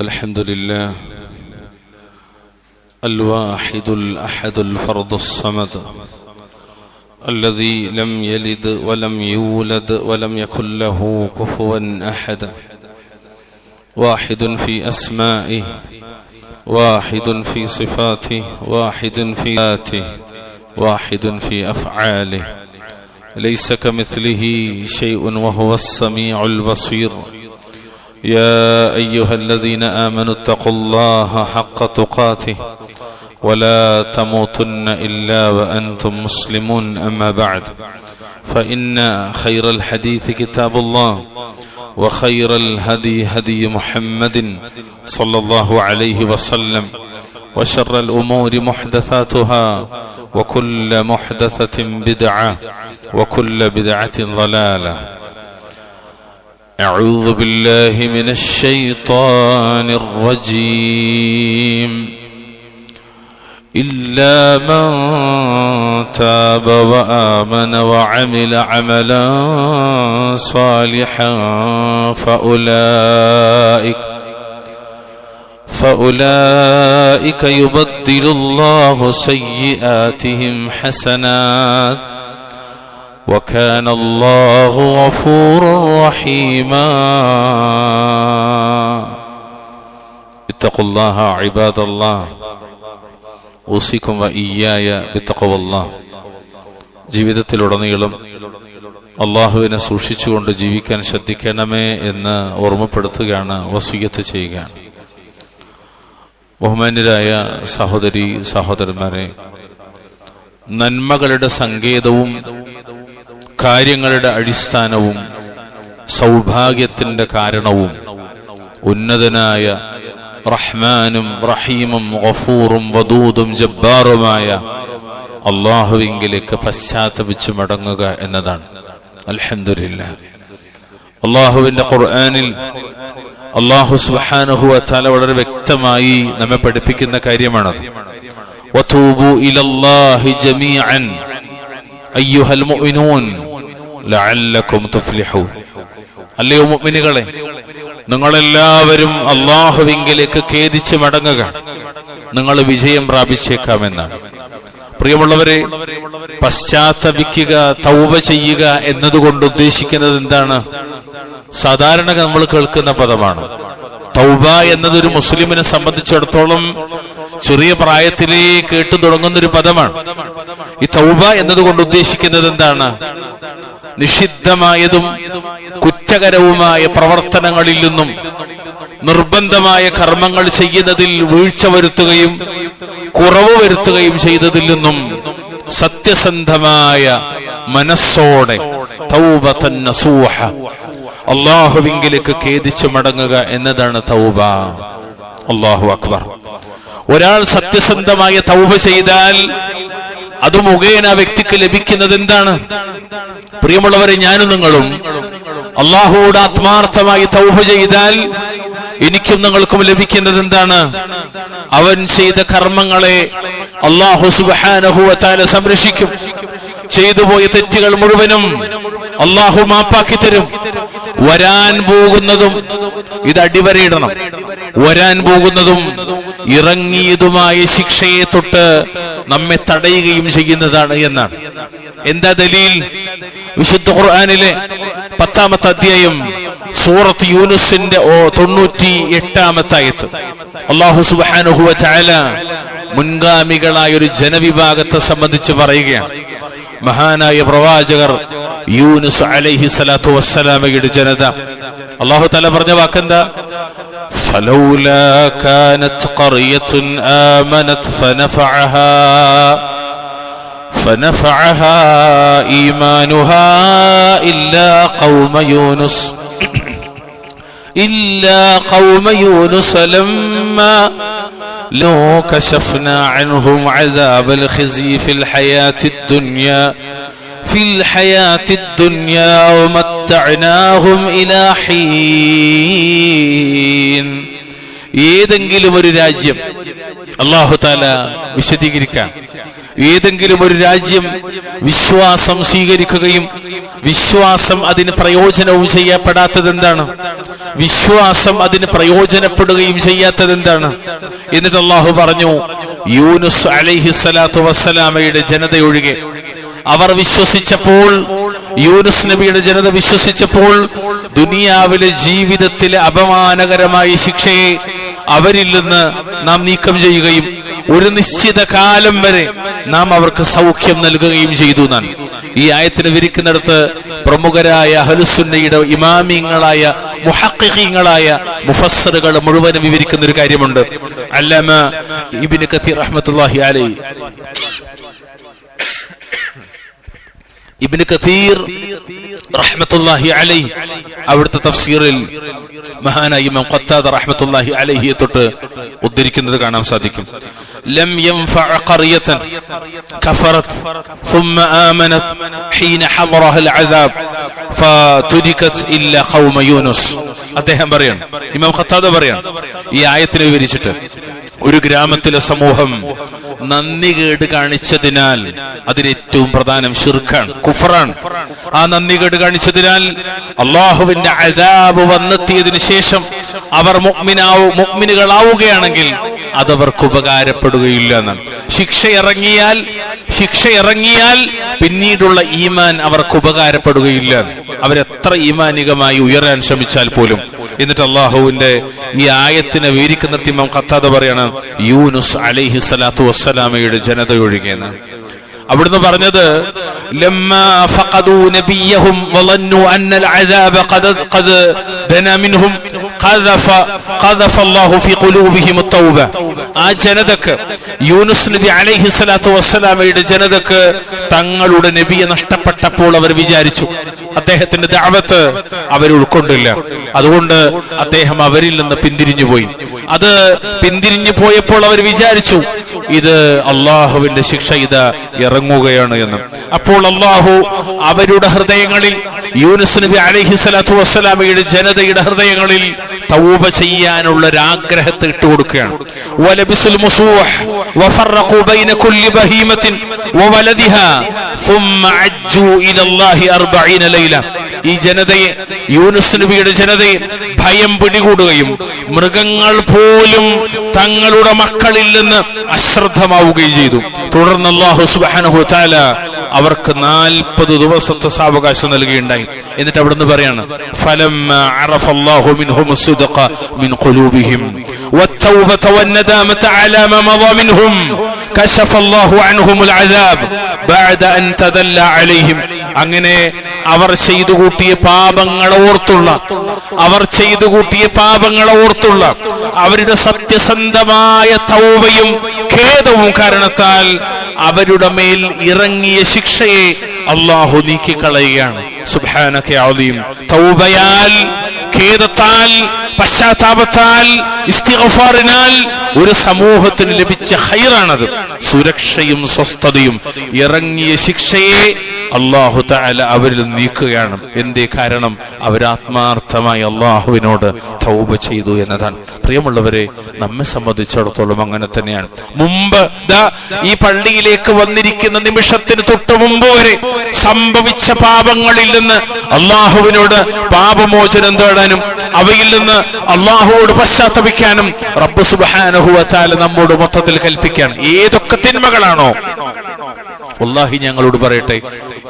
الحمد لله الواحد الأحد الفرد الصمد الذي لم يلد ولم يولد ولم يكن له كفوا أحد، واحد في أسمائه، واحد في صفاته، واحد في ذاته، واحد في أفعاله، ليس كمثله شيء وهو السميع البصير. يا أيها الذين آمنوا اتقوا الله حق تقاته ولا تموتن إلا وأنتم مسلمون. أما بعد، فإن خير الحديث كتاب الله، وخير الهدي هدي محمد صلى الله عليه وسلم، وشر الأمور محدثاتها، وكل محدثة بدعة، وكل بدعة ضلالة. أعوذ بالله من الشيطان الرجيم. إلا من تاب وآمن وعمل عملا صالحا فأولئك يبدل الله سيئاتهم حسنات وكان الله غفورا رحيما. اتقوا الله عباد الله، ഊസിക്കും വഇയ്യായ ബിത്തഖ്വല്ലാഹ്. ജീവിതത്തിലുടനീളം അള്ളാഹുവിനെ സൂക്ഷിച്ചുകൊണ്ട് ജീവിക്കാൻ ശ്രദ്ധിക്കണമേ എന്ന് ഓർമ്മപ്പെടുത്തുകയാണ്, വസിയ്യത്ത് ചെയ്യുകയാണ്. ബഹുമാന്യരായ സഹോദരി സഹോദരന്മാരെ, നന്മകളുടെ സങ്കേതവും കാര്യങ്ങളുടെ അടിസ്ഥാനവും സൗഭാഗ്യത്തിന്റെ കാരണവും ഉന്നതനായ റഹ്മാനും റഹീമും ഗഫൂറും വദൂദും ജബ്ബാറുമായ അള്ളാഹുവിങ്കിലേക്ക് പശ്ചാത്തപിച്ചു മടങ്ങുക എന്നതാണ്. അൽഹംദുലില്ലാഹ്. അള്ളാഹുവിന്റെ ഖുർആനിൽ അള്ളാഹു സുബ്ഹാനഹു വ തആല വളരെ വ്യക്തമായി നമ്മെ പഠിപ്പിക്കുന്ന കാര്യമാണത്. വതൂബു ഇലല്ലാഹി ജമീഅൻ അയ്യുഹൽ മുഅ്മിനൂൻ ലഅല്ലകും തുഫ്ലിഹൂൻ. അല്ലയോ മുഅ്മിനുകളെ, നിങ്ങളെല്ലാവരും അള്ളാഹുവിങ്കിലേക്ക് ഖേദിച്ച് മടങ്ങുക, നിങ്ങൾ വിജയം പ്രാപിച്ചേക്കാമെന്നാണ്. പ്രിയമുള്ളവരെ, പശ്ചാത്തപിക്കുക, തൗബ ചെയ്യുക എന്നതുകൊണ്ട് ഉദ്ദേശിക്കുന്നത് എന്താണ്? സാധാരണ നമ്മൾ കേൾക്കുന്ന പദമാണ്. തൗബ എന്നതൊരു മുസ്ലിമിനെ സംബന്ധിച്ചിടത്തോളം ചെറിയ പ്രായത്തിലേ കേട്ടു തുടങ്ങുന്നൊരു പദമാണ്. ഈ തൗബ എന്നതുകൊണ്ട് ഉദ്ദേശിക്കുന്നത് എന്താണ്? നിഷിദ്ധമായതും കുറ്റകരവുമായ പ്രവർത്തനങ്ങളിൽ നിന്നും നിർബന്ധമായ കർമ്മങ്ങൾ ചെയ്യുന്നതിൽ വീഴ്ച വരുത്തുകയും കുറവ് വരുത്തുകയും ചെയ്തതിൽ നിന്നും സത്യസന്ധമായ മനസ്സോടെ തൗബതൻ നസൂഹ, അല്ലാഹുവിങ്കിലേക്ക് ഖേദിച്ചു മടങ്ങുക എന്നതാണ് തൗബ. അല്ലാഹു അക്ബർ. ഒരാൾ സത്യസന്ധമായ തൗബ ചെയ്താൽ അത് മുഖേന ആ വ്യക്തിക്ക് ലഭിക്കുന്നത് എന്താണ്? പ്രിയമുള്ളവരെ, ഞാനും നിങ്ങളും അള്ളാഹുവോട് ആത്മാർത്ഥമായി തൗബ ചെയ്താൽ എനിക്കും നിങ്ങൾക്കും ലഭിക്കുന്നത് എന്താണ്? അവൻ ചെയ്ത കർമ്മങ്ങളെ അല്ലാഹു സുബ്ഹാനഹു വ തആല സംരക്ഷിക്കും. ചെയ്തുപോയ തെറ്റുകൾ മുഴുവനും അല്ലാഹു മാപ്പാക്കി തരും. വരാൻ പോകുന്നതും, ഇത് അടിവരയിടണം, വരാൻ പോകുന്നതും ഇറങ്ങിയതുമായ ശിക്ഷയെ തൊട്ട് നമ്മെ തടയുകയും ചെയ്യുന്നതാണ് എന്നാണ്. എന്താ ദലീൽ? വിശുദ്ധ ഖുർആനിലെ 10-ാമത്തെ അധ്യായം സൂറത്ത് യൂനുസിന്റെ 98-ാമത്തെ ആയത്ത് അല്ലാഹു സുബ്ഹാനഹു വ തആല മുൻഗാമികളായ ഒരു ജനവിഭാഗത്തെ സംബന്ധിച്ച് പറയുകയാണ്. മഹാനായ പ്രവാചകർ യൂനുസ് അലൈഹി സ്വലാത്തു വസ്സലാമയുടെ ജനത അല്ലാഹു തആല പറഞ്ഞ വാക്കെന്താ? ഫലൗലാ കാനത് ഖറിയത്തുൻ ആമനത് فنفعها إيمانها إلا قوم يونس لما لو كشفنا عنهم عذاب الخزي في الحياة الدنيا ومتعناهم إلى حين. ഏതെങ്കിലും ഒരു രാജ്യം അല്ലാഹു തആല വിശദീകരിക്കാം. ഏതെങ്കിലും ഒരു രാജ്യം വിശ്വാസം സ്വീകരിക്കുകയും വിശ്വാസം അതിന് പ്രയോജനവും ചെയ്യപ്പെടാത്തത് എന്താണ്? വിശ്വാസം അതിന് പ്രയോജനപ്പെടുകയും ചെയ്യാത്തത് എന്താണ്? എന്നിട്ട് അല്ലാഹു പറഞ്ഞു, യൂനുസ് അലൈഹിസ്സലാത്തു വസ്സലാമയുടെ ജനതയൊഴികെ അവർ വിശ്വസിച്ചപ്പോൾ, യൂനുസ് നബിയുടെ ജനത വിശ്വസിച്ചപ്പോൾ ദുനിയാവിലെ ജീവിതത്തിലെ അപമാനകരമായ ശിക്ഷയെ അവരിൽ നിന്ന് നാം നീക്കം ചെയ്യുകയും ഒരു നിശ്ചിത കാലം വരെ നാം അവർക്ക് സൗഖ്യം നൽകുകയും ചെയ്തു എന്നാണ് ഈ ആയത്തിനെ വിവരിക്കുന്നിടത്ത് പ്രമുഖരായ അഹ്ലുസുന്നയുടെ ഇമാമിങ്ങളായ മുഹഖിഖീങ്ങളായ മുഫസ്സിറുകൾ മുഴുവനും വിവരിക്കുന്ന ഒരു കാര്യമുണ്ട്. അല്ലാമ ഇബ്നു കതീർ റഹ്മത്തുള്ളാഹി അലൈഹി, ഇബ്നു കതീർ റഹ്മത്തുള്ളാഹി അലൈഹി അവിടുത്തെ തഫ്സീറിൽ മഹാനായ ഇമാം ഖത്താദ റഹ്മത്തുള്ളാഹി അലൈഹിയെ തൊട്ട് ഉദ്ധരിക്കുന്നത് കാണാൻ സാധിക്കും. ലം യൻഫഅ ഖറിയതൻ കഫറത് ثم آمنت حين حضرها العذاب فتركت إلا قوم يونس. അദ്ദേഹം പറയാണ്, ഇമാം ഖത്താദ പറയാണ്, ഈ ആയത്തിനെ വിവരിച്ചിട്ട് ഒരു ഗ്രാമത്തിലെ സമൂഹം നന്ദികേട് കാണിച്ചതിനാൽ, അതിന് ഏറ്റവും പ്രധാനം ശിർക്കാണ്, കുഫറാണ്. ആ നന്ദികേട് കാണിച്ചതിനാൽ അള്ളാഹുവിന്റെ അദാബ് വന്നെത്തിയതിനു ശേഷം അവർ മുഅ്മിനുകളാവുകയാണെങ്കിൽ അതവർക്ക് ഉപകാരപ്പെടുകയില്ല എന്നാണ്. ശിക്ഷ ഇറങ്ങിയാൽ പിന്നീടുള്ള ഈമാൻ അവർക്ക് ഉപകാരപ്പെടുകയില്ല. അവരെത്ര ഈമാനികമായി ഉയരാൻ ശ്രമിച്ചാൽ പോലും. എന്നിട്ട് അള്ളാഹുവിന്റെ ഈ ആയത്തിനെ വിവരിക്കുന്ന ഇമാം ഖത്താദ പറയാണ്, യൂനുസ് അലൈഹി സ്വലാത്തു വസ്സലാമയുടെ ജനതയൊഴികെന്ന്. അവിടുന്ന് പറഞ്ഞത്, ലമ്മാ ഫഖദൂ നബിയഹും വളന്നു അന്നൽ അദാബ ഖദ് ദനാ മിൻഹും ഖദഫ അല്ലാഹു ഫീ ഖുലൂബിഹിം അത്തൗബ. ആ ജനതക്ക്, യൂനുസ് നബി അലൈഹി സ്വലാത്തു വസ്സലാമയുടെ ജനതക്ക് തങ്ങളുടെ നബിയെ നഷ്ടപ്പെട്ടപ്പോൾ അവർ വിചാരിച്ചു അദ്ദേഹത്തിന്റെ ദഅവത്ത് അവർ ഉൾക്കൊണ്ടില്ല, അതുകൊണ്ട് അദ്ദേഹം അവരിൽ നിന്ന് പിന്തിരിഞ്ഞുപോയി. അത് പിന്തിരിഞ്ഞു പോയപ്പോൾ അവർ വിചാരിച്ചു ഇത് അള്ളാഹുവിന്റെ ശിക്ഷ ഇതാ ഇറങ്ങുകയാണ് എന്ന്. അപ്പോൾ അള്ളാഹു അവരുടെ ഹൃദയങ്ങളിൽ, യൂനുസ് നബി അലൈഹി സ്വലാത്തു വസ്സലാമയുടെ ജനതയുടെ ഹൃദയങ്ങളിൽ തൗബ ചെയ്യാനുള്ള ഒരാഗ്രഹത്തെ ഇട്ടുകൊടുക്കുകയാണ്. വലബിസുൽ മുസൂഹ് വഫറഖു ബൈന കുല്ലി ബഹീമത്തിൻ വവലദിഹാ ثم عجوا الى الله 40 ലൈല. ഈ ജനതയെ, യൂനുസ് നബിയുടെ ജനതയെ ഭയം പിടികൂടുകയും മൃഗങ്ങൾ പോലും തങ്ങളുടെ മക്കളിൽ നിന്ന് അശ്രദ്ധമാവുകയും ചെയ്തു. തുടർന്ന് അല്ലാഹു സുബ്ഹാനഹു വ തആല അവർക്ക് 40 ദിവസത്തെ സാവകാശം നൽകുകയുണ്ടായി. എന്നിട്ട് അവിടുന്ന് പറയാണ്, ഫലമ്മാ അറഫ അല്ലാഹു മിൻഹും അസ്സദഖ മിൻ ഖുലൂബിഹിം വത്തൗബത വന്നദാമത അലാ മാ മദാ മിൻഹും കശഫ അല്ലാഹു അൻഹുൽ അദാബ് ബഅദ അൻ തദല്ല അലൈഹിം. അങ്ങനെ അവർ ചെയ്തു കൂട്ടിയ പാപങ്ങളെ ഓർത്തുള്ള അവരുടെ സത്യസന്ധമായ തൗബയും ഖേദവും കാരണത്താൽ അവരുടെ മേൽ ഇറങ്ങിയ ശിക്ഷയെ അല്ലാഹു നീക്കിക്കളയുകയാണ്. സുബ്ഹാനക യാ അലീം. തൗബയാൽ, ഖേദത്താൽ, പശ്ചാത്താപത്താൽ, ഇസ്തിഗ്ഫാറിനാൽ ഒരു സമൂഹത്തിന് ലഭിച്ച ഖൈറാണത്. സുരക്ഷയും സ്വസ്ഥതയും. ഇറങ്ങിയ ശിക്ഷയെ അല്ലാഹു തആല അവരിൽ നീക്കുകയാണ്. എന്തേ? കാരണം അവരാത്മാർത്ഥമായി അള്ളാഹുവിനോട് തൗബ ചെയ്തു എന്നതാണ്. പ്രിയമുള്ളവരെ, നമ്മെ സംബന്ധിച്ചിടത്തോളം അങ്ങനെ തന്നെയാണ്. മുമ്പ് ഈ പള്ളിയിലേക്ക് വന്നിരിക്കുന്ന നിമിഷത്തിന് തൊട്ട് മുമ്പ് വരെ സംഭവിച്ച പാപങ്ങളിൽ നിന്ന് അള്ളാഹുവിനോട് പാപമോചനം തേടാനും അവയിൽ നിന്ന് അള്ളാഹുവോട് പശ്ചാത്തപിക്കാനും റബ്ബ് സുബ്ഹാനഹു വ തആല നമ്മോട് മൊത്തത്തിൽ കൽപ്പിക്കുകയാണ്. ഏതൊക്കെ തിന്മകളാണോ, വല്ലാഹി ഞങ്ങളോട് പറയട്ടെ,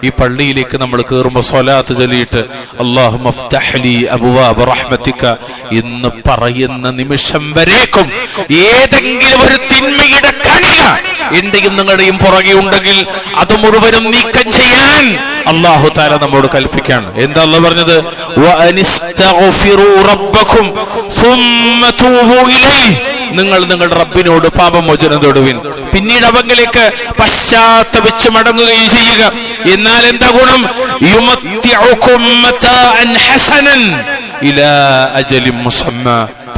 ഈ പള്ളിയിലേക്ക് നമ്മൾ കയറുമ്പോൾ സ്വലാത്ത് ചൊല്ലിയിട്ട് അല്ലാഹുമ്മ ഫ്തഹ് ലീ അബ്വാബ റഹ്മതിക എന്ന് പറയുന്ന നിമിഷം വരേക്കും ഏതെങ്കിലും ഒരു തിന്മയുടെ കണിക എന്റെയും നിങ്ങളുടെയും പുറകെ ഉണ്ടെങ്കിൽ അത് മുഴുവനും നീക്കം ചെയ്യാൻ അല്ലാഹു തആല നമ്മോട് കൽപ്പിക്കുകയാണ്. എന്താ അല്ലാഹു പറഞ്ഞത്? വഅനിസ്തഗ്ഫിറൂ റബ്ബക്കും സുമ്മ തൂബൂ ഇലൈഹി. നിങ്ങൾ നിങ്ങളുടെ റബ്ബിനോട് പാപമോചനം തേടുവിൻ, പിന്നീട് അവങ്കിലേക്ക് പശ്ചാത്തപിച്ച് മടങ്ങുകയും ചെയ്യുക. എന്നാൽ എന്താ ഗുണം? യുമത്തിഉകും മതാഅൻ ഹസനൻ ഇലാ അജലിൻ മുസമ്മ.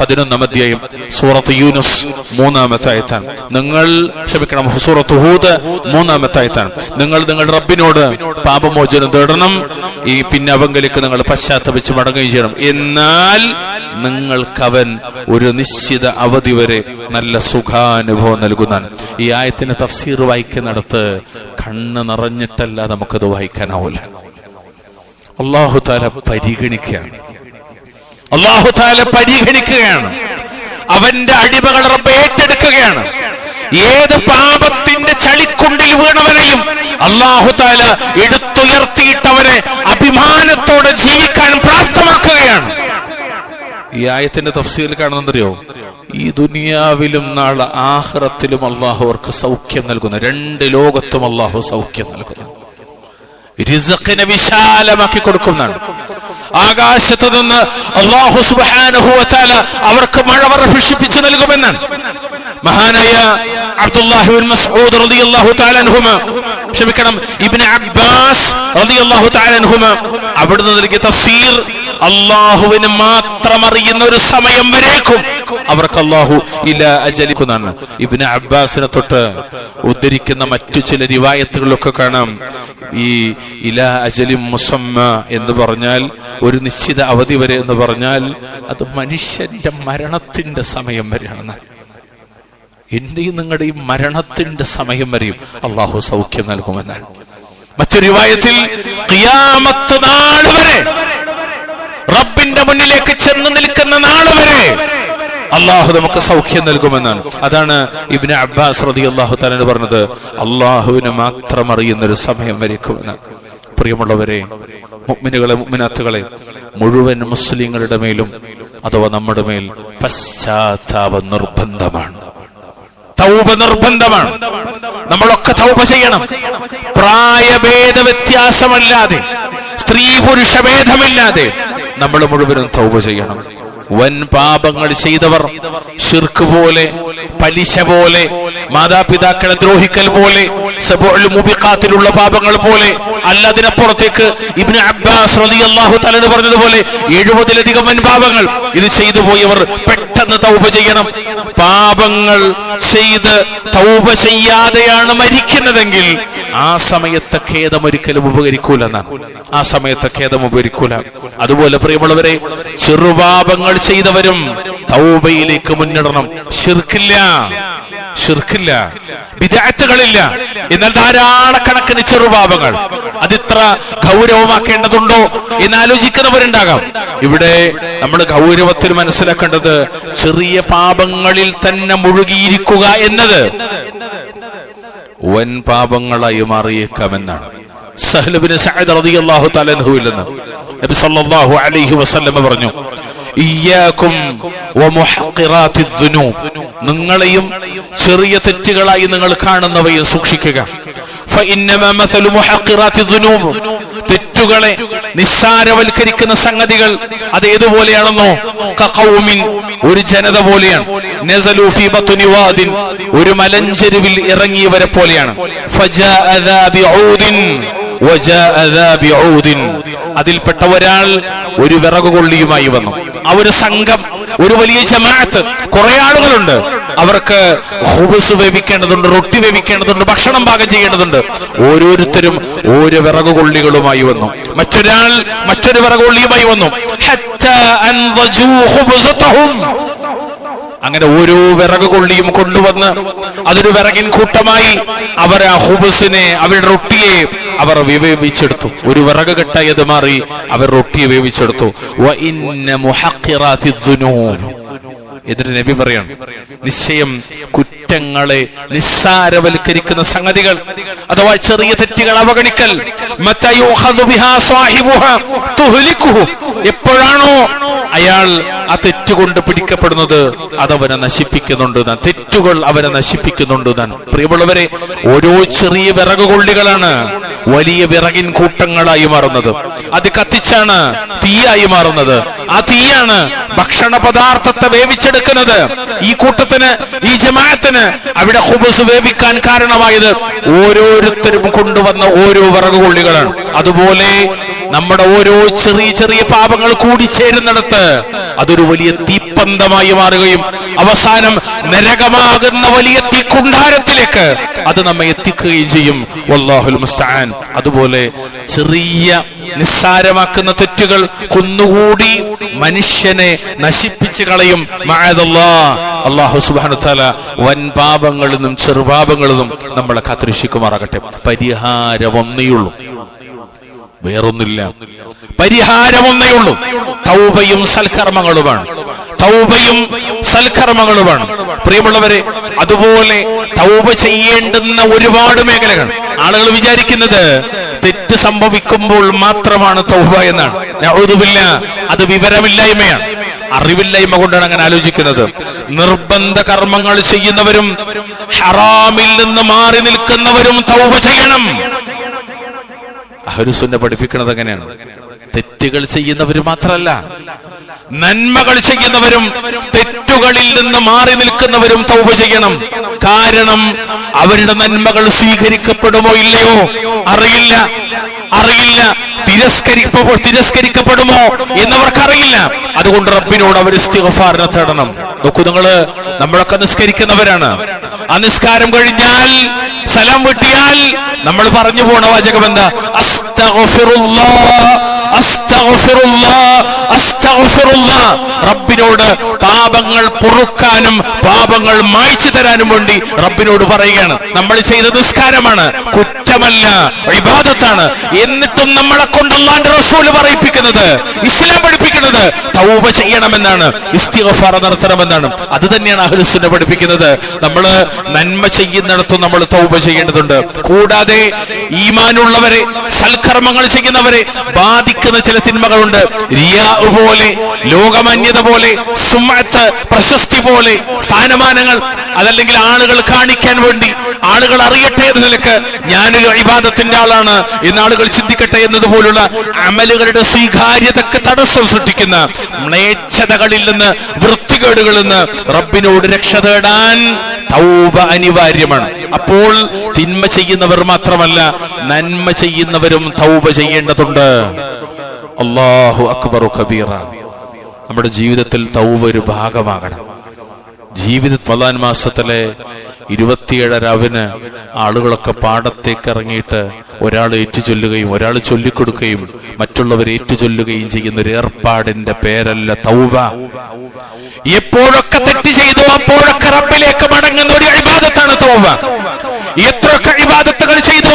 11-ാം അധ്യായം സൂറത്ത് യൂനുസ് 3-ാമത്തെ ആയത്താണ്. സൂറത്ത് ഹൂദ് 3-ാമത്തെ ആയത്താണ്. നിങ്ങൾ നിങ്ങളുടെ റബ്ബിനോട് പാപമോചനം തേടണം, പിന്നെ അവങ്കലേക്ക് നിങ്ങൾ പശ്ചാത്തപിച്ച് മടങ്ങുകയും ചെയ്യണം. എന്നാൽ നിങ്ങൾക്കവൻ ഒരു നിശ്ചിത അവധി വരെ നല്ല സുഖാനുഭവം നൽകുന്നതാണ്. ഈ ആയത്തിന് തഫ്സീർ വായിക്കുന്നിടത്ത് കണ്ണ് നിറഞ്ഞിട്ടല്ല നമുക്കത് വായിക്കാനാവില്ല. അല്ലാഹു തആല പരിഗണിക്കുകയാണ്. അവന്റെ അടിമകൾ റബ്ബ് ഏറ്റെടുക്കുകയാണ്. ഏത് പാപത്തിന്റെ ചളിക്കുണ്ടിൽ വീണവനെയും അല്ലാഹു തആല എടുത്തുയർത്തിയിട്ടവനെ അഭിമാനത്തോടെ ജീവിക്കാൻ പ്രാപ്തമാക്കുകയാണ്. ഈ ആയത്തിന്റെ തഫ്സീറിൽ കാണുന്നറിയോ, ഈ ദുനിയാവിലും നാളെ ആഖിറത്തിലും അല്ലാഹു അവർക്ക് സൗഖ്യം നൽകുന്നു. 2 ലോകത്തും അല്ലാഹു സൗഖ്യം നൽകുന്നു. റിസ്ഖിനെ വിശാലമാക്കി കൊടുക്കുന്നതാണ്. ആകാശത്ത് നിന്ന് അല്ലാഹു സുബ്ഹാനഹു വ തആല അവർക്ക് മഴ വർഷിപ്പിച്ചു നൽകുമെന്നാണ്. മഹാനായ അബ്ദുല്ലാഹി ഇബ്നു മസ്ഊദ് റളിയല്ലാഹു തആല അൻഹുമ, ഇബ്നു അബ്ബാസ് റളിയല്ലാഹു തആല അൻഹുമ അവിടുന്ന് നൽകിയ തഫ്സീർ, അല്ലാഹുവിന് മാത്രം അറിയുന്ന ഒരു സമയം വരേക്കും അവർക്ക് അല്ലാഹു ഇലാ അജലിക്കുന്നാണ്. ഇബ്നു അബ്ബാസിനെ തൊട്ട് ഉദ്ധരിക്കുന്ന മറ്റു ചില റിവായത്തുകളിലൊക്കെ കാണാം, ഈ ഇലാ അജലിം മുസമ്മ എന്ന് പറഞ്ഞാൽ ഒരു നിശ്ചിത അവധി വരെ എന്ന് പറഞ്ഞാൽ അത് മനുഷ്യന്റെ മരണത്തിന്റെ സമയം വരെയാണെന്ന്. എന്റെയും നിങ്ങളുടെയും മരണത്തിന്റെ സമയം വരെയും അല്ലാഹു സൗഖ്യം നൽകുമെന്നാണ്. മറ്റൊരു റിവായത്തിൽ ഖിയാമത്ത് നാൾ വരെ, റബ്ബിന്റെ മുന്നിലേക്ക് ചെന്ന് നിൽക്കുന്ന നാൾ വരെ അല്ലാഹു നമുക്ക് സൗഖ്യം നൽകുമെന്നാണ്. അതാണ് ഇബ്നു അബ്ബാസ് റളിയല്ലാഹു തആല പറഞ്ഞത്, അല്ലാഹുവിനെ മാത്രം അറിയുന്ന ഒരു സമയം വരേക്കുമെന്നാണ്. പ്രിയമുള്ളവരെ, മുഅ്മിനുകളെ, മുഅ്മിനാത്തുകളെ, മുഴുവൻ മുസ്ലിങ്ങളുടെ മേലും അഥവാ നമ്മുടെ മേൽ പശ്ചാത്താപം നിർബന്ധമാണ്. തൗബ നിർബന്ധമാണ്. നമ്മളൊക്കെ തൗബ ചെയ്യണം. പ്രായഭേദ വ്യത്യാസമല്ലാതെ, സ്ത്രീ പുരുഷ ഭേദമില്ലാതെ നമ്മൾ മുഴുവനും തൗബ ചെയ്യണം. വൻ പാപങ്ങൾ ചെയ്തവർ ശിർക്ക് പോലെ, പലിശ പോലെ, മാതാപിതാക്കളെ ദ്രോഹിക്കൽ പോലെ, സബഉൽ മുബിഖാത്തിലുള്ള പാപങ്ങൾ പോലെ, അല്ലതിനപ്പുറത്തേക്ക് ഇബ്നു അബ്ബാസ് റളിയല്ലാഹു തആല പറഞ്ഞതുപോലെ 70-ലധികം വൻ പാപങ്ങൾ ഇത് ചെയ്തു പോയവർ പെട്ടെന്ന് തൗബ ചെയ്യണം. പാപങ്ങൾ ചെയ്ത് തൗബ ചെയ്യാതെയാണ് മരിക്കുന്നതെങ്കിൽ ആ സമയത്തെ ഖേദം ഒരിക്കലും ഉപകരിക്കൂലെന്നാണ്. ആ സമയത്തെ ഖേദം ഉപകരിക്കൂല. അതുപോലെ പ്രിയമുള്ളവരെ, ചെറുപാപങ്ങൾ ചെയ്തവരും തൗബയിലേക്ക് മുന്നിടണം. ശിർക്കില്ല, ബിദ്അത്തുകളില്ല. എന്നാൽ ധാരാളക്കണക്കിന് ചെറുപാപങ്ങൾ അതിത്ര ഗൗരവമാക്കേണ്ടതുണ്ടോ എന്ന് ആലോചിക്കുന്നവരുണ്ടാകാം. ഇവിടെ നമ്മൾ ഗൗരവത്തിൽ മനസ്സിലാക്കേണ്ടത് ചെറിയ പാപങ്ങളിൽ തന്നെ മുഴുകിയിരിക്കുക എന്നത് വൻ പാപങ്ങളായി മാറിയേക്കാമെന്നാണ്. സഹ്ൽ ഇബ്നു സഅദ് റളിയല്ലാഹു തആല അൻഹുവിൽ നിന്ന് നബി സല്ലല്ലാഹു അലൈഹി വസല്ലം പറഞ്ഞു, ഇയ്യാകും വമുഹഖിറാത്തിദ് ദുനൂബ്, നിങ്ങളെയും ചെറിയ തെറ്റുകളായി നിങ്ങൾ കാണുന്നവയെ സൂക്ഷിക്കുക. ഫഇന്നമാ മസലു മുഹഖിറാത്തിദ് ദുനൂബ്, തെറ്റുകളെ നിസ്സാരവൽക്കരിക്കുന്ന സംഗതികൾ അത് ഏതുപോലെയാണെന്നോ, കഖൗമിൻ, ഒരു ജനത പോലെയാണ്, നസലു ഫീ ബത്നി വാദിൻ, ഒരു മലഞ്ചെരുവിൽ ഇറങ്ങിയവരെ പോലെയാണ്. ഫജാഅ ദാ ബിഊദിൻ വജാഅ ദാ ബിഊദിൻ, അതിൽപ്പെട്ട ഒരാൾ ഒരു വിറകുകൊള്ളിയുമായി വന്നു. ആ ഒരു സംഘം, ഒരു വലിയ ജമാഅത്ത്, കുറെ ആളുകളുണ്ട്. അവർക്ക് ഖുബ്സ് വേവിക്കേണ്ടതുണ്ട്, റൊട്ടി വേവിക്കേണ്ടതുണ്ട്, ഭക്ഷണം പാകം ചെയ്യേണ്ടതുണ്ട്. ഓരോരുത്തരും ഓരോ വിറകുകൊള്ളികളുമായി വന്നു. മറ്റൊരാൾ മറ്റൊരു വിറകുകൊള്ളിയുമായി വന്നു. ഹത്താ അൻദജൂ ഖുബ്സതഹും, അങ്ങനെ ഓരോ വിറകുകൊള്ളിയും കൊണ്ടുവന്ന് അതൊരു വിറകിൻ കൂട്ടമായി അവർ ആ ഖുബ്സിനെ, അവരുടെ റൊട്ടിയെ അവർ വേവിച്ചെടുത്തു. ഒരു വിറക് കെട്ടായത് മാറി അവർ റൊട്ടിയെ വേവിച്ചെടുത്തു. വ ഇന്ന മുഹഖിറാത്തിദ് ദുനൂബ്, എന്നിട്ട് നബി പറയാണ്, നിശ്ചയം കുറ്റങ്ങളെ നിസ്സാരവൽക്കരിക്കുന്ന സംഗതികൾ അഥവാ ചെറിയ തെറ്റുകൾ അവഗണിക്കൽ, എപ്പോഴാണോ അയാൾ ആ തെറ്റുകൊണ്ട് പിടിക്കപ്പെടുന്നത് അതവനെ നശിപ്പിക്കുന്നുണ്ട്. തെറ്റുകൾ അവനെ നശിപ്പിക്കുന്നുണ്ട്. പ്രിയമുള്ളവരെ, ഓരോ ചെറിയ വിറകുകൊള്ളികളാണ് വലിയ വിറകിൻ കൂട്ടങ്ങളായി മാറുന്നത്. അത് കത്തിച്ചാണ് തീയായി മാറുന്നത്. ആ തീയാണ് ഭക്ഷണ പദാർത്ഥത്തെ വേവിച്ചെടുക്കുന്നത്. ഈ കൂട്ടത്തിന്, ഈ ജമാഅത്തിന് അവിടെ ഖുബ്സ് വേവിക്കാൻ കാരണമായത് ഓരോരുത്തരും കൊണ്ടുവന്ന ഓരോ വിറകുകൊള്ളികളാണ്. അതുപോലെ നമ്മുടെ ഓരോ ചെറിയ ചെറിയ പാപങ്ങൾ കൂടിച്ചേരുന്നിടത്ത് അതൊരു വലിയ തീപ്പന്തമായി മാറുകയും അവസാനം നരകമാകുന്ന വലിയ തീക്കുണ്ടാരത്തിലേക്ക് അത് നമ്മെ എത്തിക്കുകയും ചെയ്യും. വല്ലാഹുൽ മുസ്തആൻ. അതുപോലെ ചെറിയ നിസ്സാരമാക്കുന്ന തെറ്റുകൾ കുന്നുകൂടി മനുഷ്യനെ നശിപ്പിച്ചു കളയും. മഅദല്ലാഹ്. അല്ലാഹു സുബ്ഹാനഹു വതആല വൻ പാപങ്ങളിൽ നിന്നും ചെറുപാപങ്ങളിൽ നിന്നും നമ്മളെ കാത്തുരക്ഷിക്കുമാറാകട്ടെ. പരിഹാരം ഒന്നേയുള്ളൂ, വേറൊന്നില്ല. പരിഹാരം ഒന്നേയുള്ളൂ. തൗബയും സൽക്കർമ്മങ്ങളുമാണ്. തൗബയും സൽക്കർമ്മങ്ങളുമാണ്. പ്രിയമുള്ളവരെ, അതുപോലെ തൗബ ചെയ്യേണ്ടുന്ന ഒരുപാട് മേഖലകൾ. ആളുകൾ വിചാരിക്കുന്നത് തെറ്റ് സംഭവിക്കുമ്പോൾ മാത്രമാണ് തൗബ എന്നാണ്. നഊദു ബില്ലാഹ്. അത് വിവരമില്ലായ്മയാണ്, അറിവില്ലായ്മ കൊണ്ടാണ് അങ്ങനെ ആലോചിക്കുന്നത്. നിർബന്ധ കർമ്മങ്ങൾ ചെയ്യുന്നവരും ഹറാമിൽ നിന്ന് മാറി നിൽക്കുന്നവരും തൗബ ചെയ്യണം. അഹ്ലു സുന്ന പഠിപ്പിക്കുന്നത് അങ്ങനെയാണ്. തെറ്റുകൾ ചെയ്യുന്നവർ മാത്രമല്ല, നന്മകൾ ചെയ്യുന്നവരും തെറ്റുകളിൽ നിന്ന് മാറി നിൽക്കുന്നവരും തൗബ ചെയ്യണം. കാരണം അവരുടെ നന്മകൾ സ്വീകരിക്കപ്പെടുമോ ഇല്ലയോ അറിയില്ല. തിരസ്കരിക്കപ്പെടുമോ എന്നവർക്കറിയില്ല. അതുകൊണ്ട് റബ്ബിനോട് അവർ ഇസ്തിഗ്ഫാറിനെ തേടണം. നോക്കൂ, നമ്മളൊക്കെ നിസ്കരിക്കുന്നവരാണ്. ആ നിസ്കാരം കഴിഞ്ഞാൽ സലാം വീട്ടിയാൽ നമ്മൾ പറഞ്ഞു പോണ വാചകം എന്താ? റബ്ബിനോട് പാപങ്ങൾ പൊറുക്കാനും പാപങ്ങൾ മായ്ച്ചു തരാനും വേണ്ടി റബ്ബിനോട് പറയുകയാണ്. നമ്മൾ ചെയ്ത നിസ്കാരമാണ്, കുറ്റമല്ല, ഇബാദത്താണ്. എന്നിട്ടും നമ്മളെ കൊണ്ട് അല്ലാഹുവിന്റെ റസൂൽ പറയിപ്പിക്കുന്നത്, ഇസ്ലാം പഠിപ്പിക്കുന്നത് തൗബ ചെയ്യണമെന്നാണ്, ഇസ്തിഗ്ഫാർ നടത്തണമെന്നാണ്. അത് തന്നെയാണ് അഹ്ലു സുന്ന പഠിപ്പിക്കുന്നത്. നമ്മൾ നന്മ ചെയ്യുന്നിടത്തും നമ്മൾ തൗബ ചെയ്യേണ്ടതുണ്ട്. കൂടാതെ ഈമാനുള്ളവരെ, സൽക്കർമ്മങ്ങൾ ചെയ്യുന്നവരെ ബാധിക്കുന്ന ചില തിന്മകളുണ്ട്. റിയാ പോലെ, ലോകമാന്യത പോലെ, സുമഅത്ത്, പ്രശസ്തി പോലെ, സ്ഥാനമാനങ്ങൾ, അതല്ലെങ്കിൽ ആളുകൾ കാണിക്കാൻ വേണ്ടി, ആളുകൾ അറിയട്ടെ എന്ന നിലക്ക് ഞാനൊരു ഇബാദത്തിന്റെ ആളാണ് എന്ന് ആളുകൾ ചിന്തിക്കട്ടെ എന്നതുപോലുള്ള അമലുകളുടെ സ്വീകാര്യതക്ക് തടസ്സം സൃഷ്ടിക്കുന്ന മ്ലേച്ഛതകളിൽ നിന്ന്, വൃത്തികേടുകളിൽ നിന്ന് റബ്ബിനോട് രക്ഷ തേടാൻ തൗബ അനിവാര്യമാണ്. അപ്പോൾ തിന്മ ചെയ്യുന്നവർ മാത്രമല്ല, നന്മ ചെയ്യുന്നവരും തൗബ ചെയ്യേണ്ടതുണ്ട്. അല്ലാഹു അക്ബറു കബീറ. നമ്മുടെ ജീവിതത്തിൽ തൗബ ഒരു ഭാഗമാകണം. റമളാൻ മാസത്തിലെ 27 രാവിന് ആളുകളൊക്കെ പാടത്തേക്ക് ഇറങ്ങിയിട്ട് ഒരാൾ ഏറ്റുചൊല്ലുകയും ഒരാൾ ചൊല്ലിക്കൊടുക്കുകയും മറ്റുള്ളവർ ഏറ്റുചൊല്ലുകയും ചെയ്യുന്ന ഒരു ഏർപ്പാടിന്റെ പേരല്ല തൗബ. എപ്പോഴൊക്കെ തെറ്റ് ചെയ്തു അപ്പോഴൊക്കെ റബ്ബിലേക്ക് മടങ്ങുന്ന ഒരു ഇബാദത്താണ് തൗബ. എത്രയൊക്കെ ഇബാദത്തുകൾ ചെയ്തു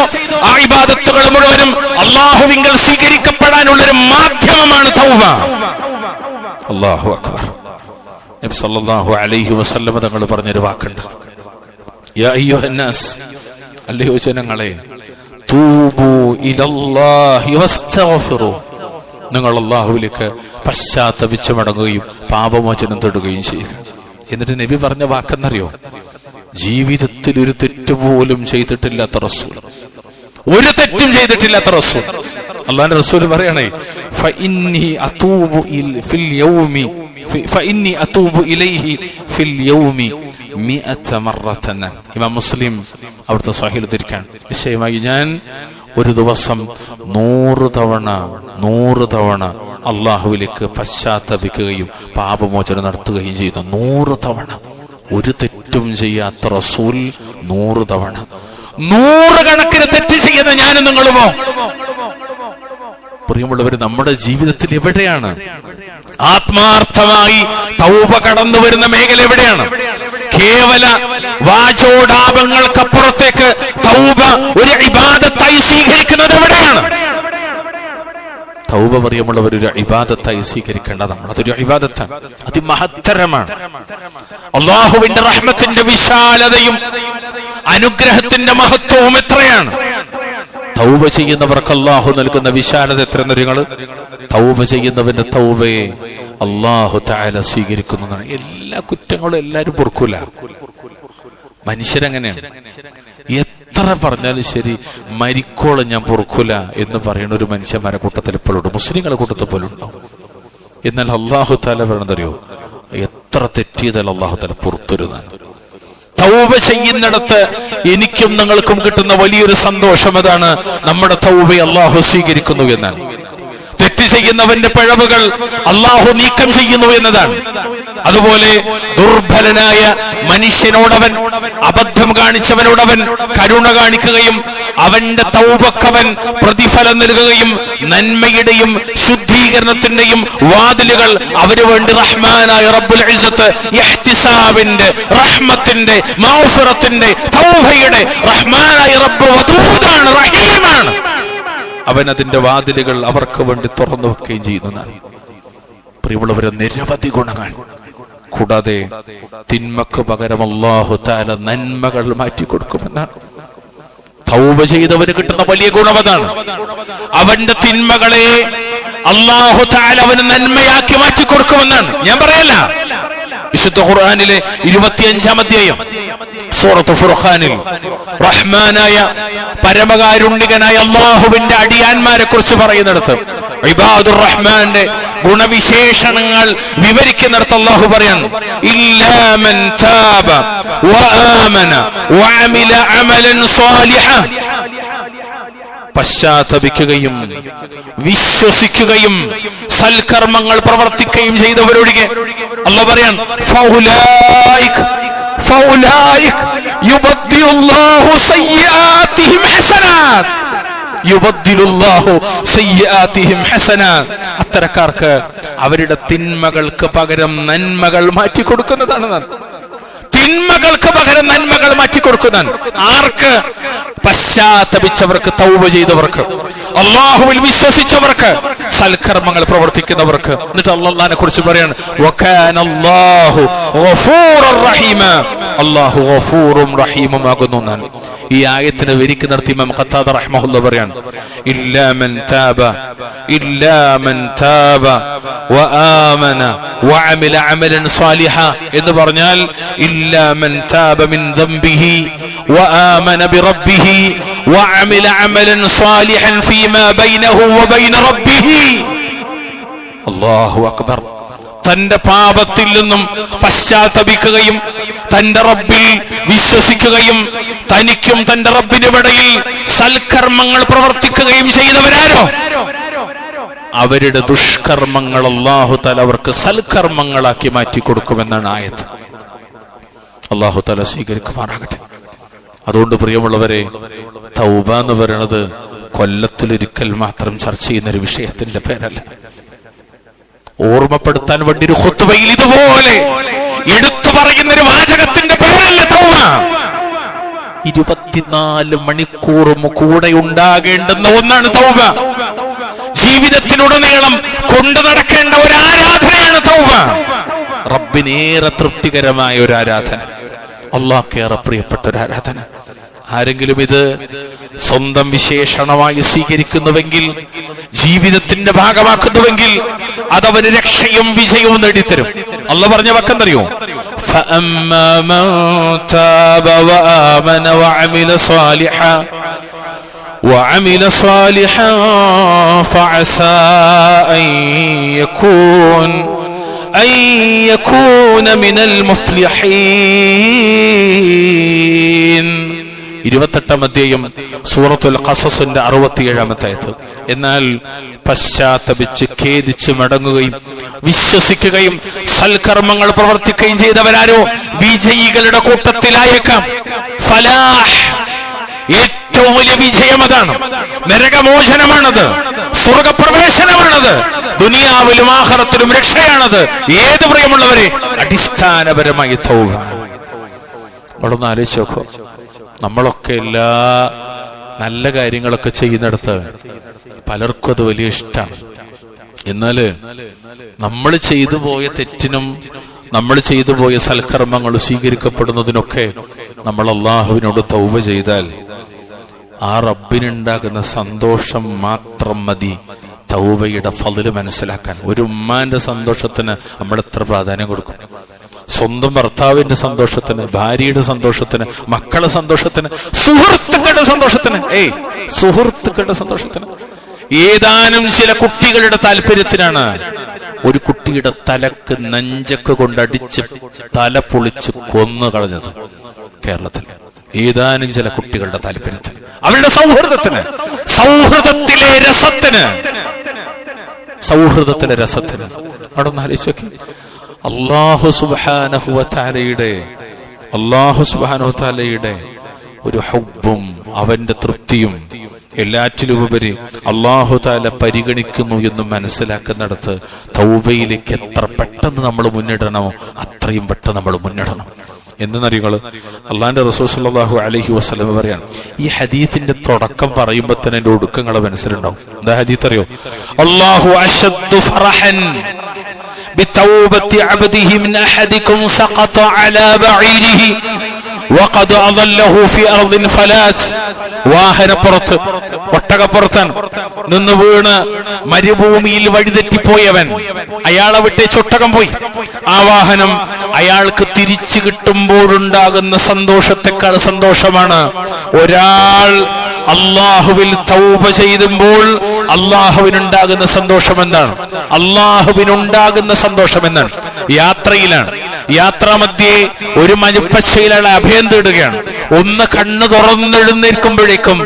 ആ ഇബാദത്തുകൾ മുഴുവനും അല്ലാഹുവിങ്കൽ സ്വീകരിക്കപ്പെടാനുള്ള ഒരു മാധ്യമമാണ് തൗബ. അല്ലാഹു അക്ബർ. നബി സല്ലല്ലാഹു അലൈഹി വസല്ലം തങ്ങൾ പറഞ്ഞൊരു വാക്കുണ്ട്, യാ അയ്യുഹന്നാസ്, അല്ലയോ ജനങ്ങളെ, തൂബു ഇലല്ലാഹി വസ്തഗ്ഫിറു, നിങ്ങൾ അല്ലാഹുവിലേക്ക് പശ്ചാത്തപിച്ചു മടങ്ങുകയും പാപമോചനം തേടുകയും ചെയ്യുക. എന്നിട്ട് നബി പറഞ്ഞ വാക്കെന്നറിയോ? ജീവിതത്തിൽ ഒരു തെറ്റ് പോലും ചെയ്തിട്ടില്ലാത്ത റസൂൽ, ഒരു തെറ്റും ചെയ്തിട്ടില്ലാത്ത റസൂൽ. അല്ലാഹുവിന്റെ റസൂൽ പറയണേ, ഫഇന്നി അതൂബു ഇലൈഹി ഫിൽ യൗമി 100 മറത്തൻ. ഇമാം മുസ്ലിം അവിടുത്തെ സ്വഹീഹ് ഉദ്ധരിക്കാൻ വിഷയമായി, ഞാൻ ഒരു ദിവസം 100 തവണ അള്ളാഹുവിലേക്ക് പശ്ചാത്തപിക്കുകയും പാപമോചനം നടത്തുകയും ചെയ്യുന്നു. 100 തവണ. ഒരു തെറ്റും ചെയ്യാത്ത റസൂൽ 100 തവണ. 100 കണക്കിന് തെറ്റ് ചെയ്യുന്ന ഞാനും നിങ്ങളുമോ? പ്രിയമുള്ളവർ, നമ്മുടെ ജീവിതത്തിൽ എവിടെയാണ് ആത്മാർത്ഥമായി തൗബ കടന്നു വരുന്ന മേഖല? എവിടെയാണ്? കേവല വാചോടാപങ്ങൾക്കപ്പുറത്തേക്ക് തൗബ ഒരു ഇബാദത്തായി സ്വീകരിക്കുന്നത് എവിടെയാണ്? തൗബ പ്രിയമുള്ളവർ ഒരു ഇബാദത്തായി സ്വീകരിക്കേണ്ടതാണ്. അതൊരു ഇബാദത്താണ്, അതിമഹത്തരമാണ്. അല്ലാഹുവിന്റെ റഹ്മത്തിന്റെ വിശാലതയും അനുഗ്രഹത്തിന്റെ മഹത്വവും എത്രയാണ്! തൗബ ചെയ്യുന്നവർക്ക് അല്ലാഹു നൽകുന്ന വിശാലത എത്രയെന്ന് നിങ്ങൾ, തൗബ ചെയ്യുന്നവന്റെ തൗബയെ അല്ലാഹു തആല സ്വീകരിക്കുന്നതാണ്. എല്ലാ കുറ്റങ്ങളും എല്ലാരും പൊറുക്കൂല. മനുഷ്യരങ്ങനെയാണ്. എത്ര പറഞ്ഞാലും ശരി, മരിക്കോളം ഞാൻ പൊറുക്കൂല എന്ന് പറയുന്ന ഒരു മനുഷ്യന്മാരെ കൂട്ടത്തിൽ ഇപ്പോഴുണ്ട്, മുസ്ലിങ്ങളെ കൂട്ടത്തിൽ പോലും ഉണ്ടാവും. എന്നാൽ അല്ലാഹു തആല പറയണതറിയോ? എത്ര തെറ്റിയതല്ല അല്ലാഹു തആല പുറത്തുവരുന്നതാണ്. തൗബ ചെയ്യുന്നിടത്ത് എനിക്കും നിങ്ങൾക്കും കിട്ടുന്ന വലിയൊരു സന്തോഷം അതാണ്, നമ്മുടെ തൗബയെ അല്ലാഹു സ്വീകരിക്കുന്നു എന്നാണ്. തെറ്റ് ചെയ്യുന്നവന്റെ പിഴവുകൾ അള്ളാഹു നീക്കം ചെയ്യുന്നു എന്നതാണ്. അതുപോലെ ദുർബലനായ മനുഷ്യനോടവൻ, അബദ്ധം കാണിച്ചവനോടവൻ കരുണ കാണിക്കുകയും അവന്റെ തൗബക്കവൻ പ്രതിഫലം നൽകുകയും നന്മയുടെയും ശുദ്ധീകരണത്തിന്റെയും വാതിലുകൾ അവന് വേണ്ടി റഹ്മാനായ റബ്ബുൽ ഇസ്സത്ത് ഇഹ്തിസാബിന്റെ, റഹ്മത്തിന്റെ, മഗ്ഫിറത്തിന്റെ, തൗബയുടെ റഹ്മാനായ റബ്ബ് വദൂദാണ്, റഹീമാണ്. അവൻ അതിന്റെ വാതിലുകൾ അവർക്ക് വേണ്ടി തുറന്നു വെക്കുകയും ചെയ്യുന്നതാണ്. പ്രിയമുള്ളവരെ, നിരവധി ഗുണങ്ങൾ. കൂടാതെ തിന്മക്ക് പകരം അല്ലാഹു തആല നന്മകൾ മാറ്റി കൊടുക്കുമെന്നാണ്. തൗബ ചെയ്തവന് കിട്ടുന്ന വലിയ ഗുണമതാണ്. അവന്റെ തിന്മകളെ അല്ലാഹു തആല അവന് നന്മയാക്കി മാറ്റി കൊടുക്കുമെന്നാണ്. ഞാൻ പറയല്ല, വിശുദ്ധ ഖുർആനിലെ 25-ാം അധ്യായം സൂറത്തുൽ ഫുർഖാനിൽ റഹ്മാനായ പരമകാരുണ്യകനായ അല്ലാഹുവിന്റെ അടിയാന്മാരെ കുറിച്ച് പറയുന്നിടത്ത്, ഇബാദുർ റഹ്മാന്റെ ഗുണവിശേഷണങ്ങൾ വിവരിക്കുന്നിടത്ത് അല്ലാഹു പറയാണ്, ഇല്ലാ മൻ താബ വആമന വഅമില അമലൻ സാലിഹൻ, പശ്ചാത്തപിക്കുകയും വിശ്വസിക്കുകയും സൽക്കർമ്മങ്ങൾ പ്രവർത്തിക്കുകയും ചെയ്തവരൊഴികെ അല്ലാഹു പറയാൻ, ഫൗലായിക യുബദ്ദിലുല്ലാഹു സയ്യിആതിഹിം ഹസനാത്, യുബദ്ദിലുല്ലാഹു സയ്യിആതിഹിം ഹസനാത്. അത്തരക്കാർക്ക് അവരുടെ തിന്മകൾക്ക് പകരം നന്മകൾ മാറ്റി കൊടുക്കുന്നതാണ്. തിന്മകൾക്ക് പകരം നന്മകൾ മാറ്റിക്കൊടുക്കുന്നതാണ്. ആർക്ക്? പശ്ചാത്തപിച്ചവർക്ക്, തൗബ ചെയ്തവർക്ക്, അല്ലാഹുവിൽ വിശ്വസിച്ചവർക്ക്, സൽക്കർമ്മങ്ങൾ പ്രവർത്തിക്കുന്നവർക്ക്. എന്നിട്ട് അല്ലാഹുവിനെ കുറിച്ച് പറയാണ്, വകാനല്ലാഹു ഗഫൂറർ റഹീമ, അല്ലാഹു ഗഫൂറും റഹീമും ആകുന്നു എന്നാണ്. ഈ ആയത്തിനെ വിവരിക്കുന്നിടത്ത് ഇമാം ഖത്താദ റഹ്മഹുല്ലാഹ് പറയാണ്, ഇല്ലാ മൻ താബ വആമന വഅമില അമലൻ സാലിഹ എന്ന് പറഞ്ഞാൽ, ഇല്ലാ മൻ താബ മിൻ ദംബിഹി വആമന ബിറബ്ബിഹി വഅമില അമലൻ സാലിഹൻ ഫീമാ ബൈനഹു വബൈന റബ്ബിഹി. അല്ലാഹു അക്ബർ. തന്റെ പാപത്തിൽ നിന്നും പശ്ചാത്തപിക്കുകയും തന്റെ റബ്ബിൽ വിശ്വസിക്കുകയും തനിക്കും തന്റെ റബ്ബിനുമിടയിൽ സൽക്കർമ്മങ്ങൾ പ്രവർത്തിക്കുകയും ചെയ്തവരാരോ, അവരുടെ ദുഷ്കർമ്മങ്ങൾ അല്ലാഹു തആല അവർക്ക് സൽക്കർമ്മങ്ങളാക്കി മാറ്റി കൊടുക്കുമെന്നാണ് ആയത്ത്. അല്ലാഹു തആല സ്വീകരിക്കുമാറാകട്ടെ. അതുകൊണ്ട് പ്രിയമുള്ളവരെ, തൗബ എന്ന് പറയുന്നത് കൊല്ലത്തിലൊരിക്കൽ മാത്രം ചർച്ച ചെയ്യുന്ന ഒരു വിഷയത്തിന്റെ പേരല്ല. ഓർമ്മപ്പെടുത്താൻ വേണ്ടി ഒരു ഖുത്ബയിൽ ഇതുപോലെ എടുത്തു പറയുന്ന ഒരു വാചകത്തിന്റെ പേരല്ല തൗബ. 24 മണിക്കൂറും കൂടെ ഉണ്ടാകേണ്ടുന്ന ഒന്നാണ് തൗബ. ജീവിതത്തിലുടനീളം കൊണ്ടു നടക്കേണ്ട ഒരു ആരാധനയാണ് തൗബ. റബ്ബിനേറെ തൃപ്തികരമായ ഒരു ആരാധന, അല്ലാഹുക്കേറെ പ്രിയപ്പെട്ട ഒരു ആരാധന. ആരെങ്കിലും ഇത് സ്വന്തം വിശേഷണമായി സ്വീകരിക്കുന്നുവെങ്കിൽ, ജീവിതത്തിന്റെ ഭാഗമാക്കുന്നുവെങ്കിൽ, അതവന് രക്ഷയും വിജയവും നേടിത്തരും. അല്ലാഹു പറഞ്ഞ വാക്കെന്തറിയോ? ഫഅമ്മാ മൻ താബ വആമന وعمل صالحا فعسى أن يكون من المفلحين. 28-ാം അധ്യായം സൂറത്തുൽ ഖസസിന്റെ 67-ാമത്തെ ആയത്ത്. എന്നാൽ പശ്ചാത്തപിച്ച് ഖേദിച്ച് മടങ്ങുകയും വിശ്വസിക്കുകയും സൽക്കർമ്മങ്ങൾ പ്രവർത്തിക്കുകയും ചെയ്തവരാരോ വിജയികളുടെ കൂട്ടത്തിലായേക്കാം. ഫലാഹ്, ഏറ്റവും വലിയ വിജയം അതാണ്. നരകമോചനമാണത്, സ്വർഗപ്രവേശനമാണത്, ദുനിയാവിലും ആഖിറത്തിലും രക്ഷയാണത്. ഏത് പ്രിയമുള്ളവരെ, അടിസ്ഥാനപരമായി തൗബ. നമ്മളൊന്ന് ആലോചിച്ച് നോക്കൂ. നമ്മളൊക്കെ എല്ലാ നല്ല കാര്യങ്ങളൊക്കെ ചെയ്യുന്നിടത്ത് പലർക്കും അത് വലിയ ഇഷ്ടമാണ്. എന്നാല് നമ്മൾ ചെയ്തു പോയ തെറ്റിനും നമ്മൾ ചെയ്തു പോയ സൽക്കർമ്മങ്ങൾ സ്വീകരിക്കപ്പെടുന്നതിനൊക്കെ നമ്മൾ അല്ലാഹുവിനോട് തൗബ ചെയ്താൽ ആ റബ്ബിനുണ്ടാകുന്ന സന്തോഷം മാത്രം മതി തൗബയുടെ ഫളില് മനസ്സിലാക്കാൻ. ഒരു ഉമ്മാന്റെ സന്തോഷത്തിന് നമ്മൾ എത്ര പ്രാധാന്യം കൊടുക്കും? സ്വന്തം ഭർത്താവിന്റെ സന്തോഷത്തിന്, ഭാര്യയുടെ സന്തോഷത്തിന്, മക്കളുടെ സന്തോഷത്തിന്, സുഹൃത്തുക്കളുടെ സന്തോഷത്തിന്, സുഹൃത്തുക്കളുടെ സന്തോഷത്തിന്, ഏതാനും ചില കുട്ടികളുടെ താല്പര്യത്തിനാണ് ഒരു കുട്ടിയുടെ തലക്ക് നെഞ്ചക്ക് കൊണ്ടടിച്ച് തല പൊളിച്ച് കൊന്നു കളഞ്ഞത് കേരളത്തിൽ. ഏതാനും ചില കുട്ടികളുടെ താല്പര്യത്തിന്, അവരുടെ സൗഹൃദത്തിന്, സൗഹൃദത്തിലെ രസത്തിന്. സൗഹൃദത്തിലെ രസത്തിന്. അവിടെ ഒന്ന് ആലോചിച്ച് നോക്കി. അല്ലാഹു സുബ്ഹാനഹു വ തആലയുടെ ഒരു ഹുബ്ബും അവന്റെ തൃപ്തിയും എല്ലാറ്റിലുപരി അല്ലാഹു തആല പരിഗണിക്കുന്നു എന്ന് മനസ്സിലാക്കുന്നിടത്ത് തൗബയിലേക്ക് എത്ര പെട്ടെന്ന് നമ്മൾ മുന്നിടണമോ അത്രയും പെട്ടെന്ന് നമ്മൾ മുന്നിടണം. എന്തെന്നറിയുകൾ, അള്ളാന്റെ റസൂൽ സല്ലല്ലാഹു അലൈഹി വസല്ലം പറയാണ്, ഈ ഹദീത്തിന്റെ തുടക്കം പറയുമ്പോ തന്നെ എന്റെ ഒടുക്കങ്ങളെ മനസ്സിലുണ്ടാവും. എന്താ ഹദീത്ത് അറിയോ? അല്ലാഹു അശദ്ദു ഫറഹൻ ബിതൗബത്തി അബ്ദിഹി മിൻ അഹദികും സഖത അലാ ബഈരിഹി വഖദ് അദല്ലഹു ഫി അർദിൻ ഫലാത്. വാഹനപ്പുറത്ത്, ഒട്ടകപ്പുറത്താണ് നിന്ന് വീണ് മരുഭൂമിയിൽ വഴിതെറ്റിപ്പോയവൻ, അയാളെ വിട്ട് ചൊട്ടകം പോയി. ആ വാഹനം അയാൾക്ക് തിരിച്ചു കിട്ടുമ്പോഴുണ്ടാകുന്ന സന്തോഷത്തെക്കാൾ സന്തോഷമാണ് ഒരാൾ അള്ളാഹുവിൽ തൗബ ചെയ്യുമ്പോൾ അള്ളാഹുവിനുണ്ടാകുന്ന സന്തോഷം എന്താണ്? അള്ളാഹുവിനുണ്ടാകുന്ന സന്തോഷം എന്താണ്? യാത്രയിലാണ്. യാത്രാമധ്യേ ഒരു മഞ്ഞപ്പച്ചയിലുള്ള അഭയം തേടുകയാണ്. ഒന്ന് കണ്ണ് തുറന്നെഴുന്നേൽക്കുമ്പോഴേക്കും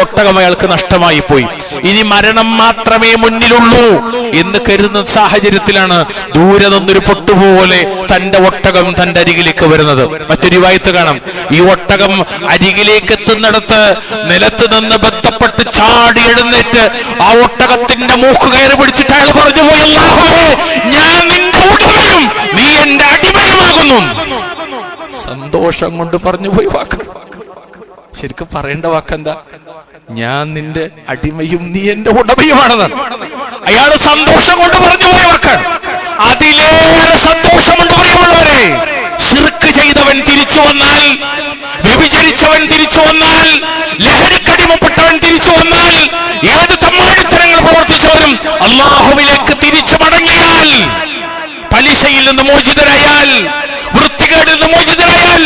ഒട്ടകം അയാൾക്ക് നഷ്ടമായി പോയി. ഇനി മരണം മാത്രമേ മുന്നിലുള്ളൂ എന്ന് കരുതുന്ന സാഹചര്യത്തിലാണ് ദൂരെ നിന്നൊരു പൊട്ടുപോലെ തന്റെ ഒട്ടകം തന്റെ അരികിലേക്ക് വരുന്നത്. മറ്റൊരു റിവായത്ത് കാണാം, ഈ ഒട്ടകം അരികിലേക്ക് എത്തുന്നിടത്ത് നിലത്ത് നിന്ന് ബന്ധപ്പെട്ട് ചാടി എഴുന്നേറ്റ് ആ ഒട്ടകത്തിന്റെ മൂക്ക് കയറി പിടിച്ചിട്ട് അയാൾ പറഞ്ഞു പോയി, അല്ലാഹുവേ, ഞാൻ നിന്റെ ഉടമയും നീ എന്റെ അടിമയുമാകുന്നു. സന്തോഷം കൊണ്ട് പറഞ്ഞു പോയി വാക്ക്. ശരിക്കും പറയേണ്ട വാക്കെന്താ? ഞാൻ നിന്റെ അടിമയും നീ എന്റെ ഉടമയുമാണെന്ന്. അയാള് സന്തോഷം കൊണ്ട് പറഞ്ഞു പോയ വാക്കാണ്. അതിലേറെ സന്തോഷമുണ്ട് പ്രിയമുള്ളവരെ. ശിർക്ക് ചെയ്തവൻ തിരിച്ചു വന്നാൽ, വ്യഭിചരിച്ചവൻ തിരിച്ചു വന്നാൽ, ലഹരിക്കടിമപ്പെട്ടവൻ തിരിച്ചു വന്നാൽ, ഏത് തമ്മാടിത്തരങ്ങൾ പ്രവർത്തിച്ചവരും അല്ലാഹുവിലേക്ക് തിരിച്ചു മടങ്ങിയാൽ, പലിശയിൽ നിന്ന് മോചിതരായാൽ, വൃത്തികേടിൽ നിന്ന് മോചിതരായാൽ,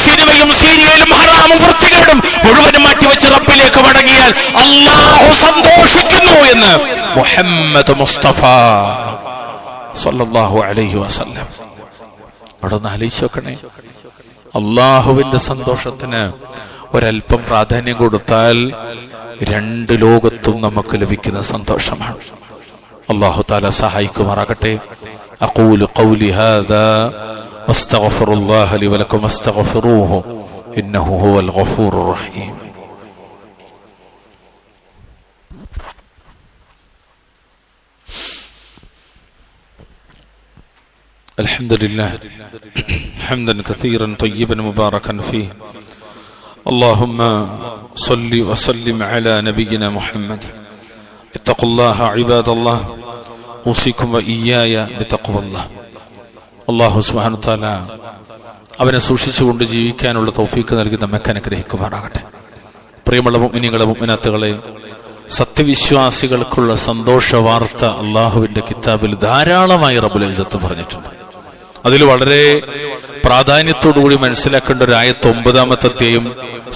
സിനിമയും സീരിയലും ഹറാമും വൃത്തികേടും മുഴുവനും മാറ്റിവെച്ച് റബ്ബിലേക്ക് മടങ്ങിയാൽ അല്ലാഹു സന്തോഷിക്കുന്നു എന്ന് മുഹമ്മദ് മുസ്തഫ സല്ലല്ലാഹു അലൈഹി വസല്ലം. അവിടെ ഒന്ന് ആലോചിച്ച് നോക്കണേ. അള്ളാഹുവിന്റെ സന്തോഷത്തിന് ഒരൽപ്പം പ്രാധാന്യം കൊടുത്താൽ രണ്ട് ലോകത്തും നമുക്ക് ലഭിക്കുന്ന സന്തോഷമാണ്. അല്ലാഹു തആല സഹായിക്കുമാറാകട്ടെ. അഖൂലു ഖൗലി ഹാദാ വസ്തഗ്ഫിറുല്ലാഹ ലി വലക്കും വസ്തഗ്ഫിറൂഹു ഇന്നഹു ഹുവൽ ഗഫൂറുർ റഹീം. الحمد لله حمدا كثيرا طيبا مباركا فيه. اللهم صل وسلم على نبينا محمد. اتقوا الله عباد الله، اوصيكم واياي بتقوى الله. അല്ലാഹു സുബ്ഹാനഹു വതആല അവനെ സൂക്ഷിച്ചുകൊണ്ട് ജീവിക്കാനുള്ള തൗഫീഖ് നൽകി നമ്മെ അനുഗ്രഹിക്കുമാറാകട്ടെ. പ്രിയമുള്ള മുഅ്മിനീങ്ങളെ, മുഅ്മിനാത്തുകളെ, സത്യവിശ്വാസികൾക്കുള്ള സന്തോഷ വാർത്ത അള്ളാഹുവിന്റെ കിതാബിൽ ധാരാളമായി റബ്ബുൽ ഇസ്സത്ത് പറഞ്ഞിട്ടുണ്ട്. അതിൽ വളരെ പ്രാധാന്യത്തോടുകൂടി മനസ്സിലാക്കേണ്ട ഒരു ആയത്ത് 9-ാമത്തെയും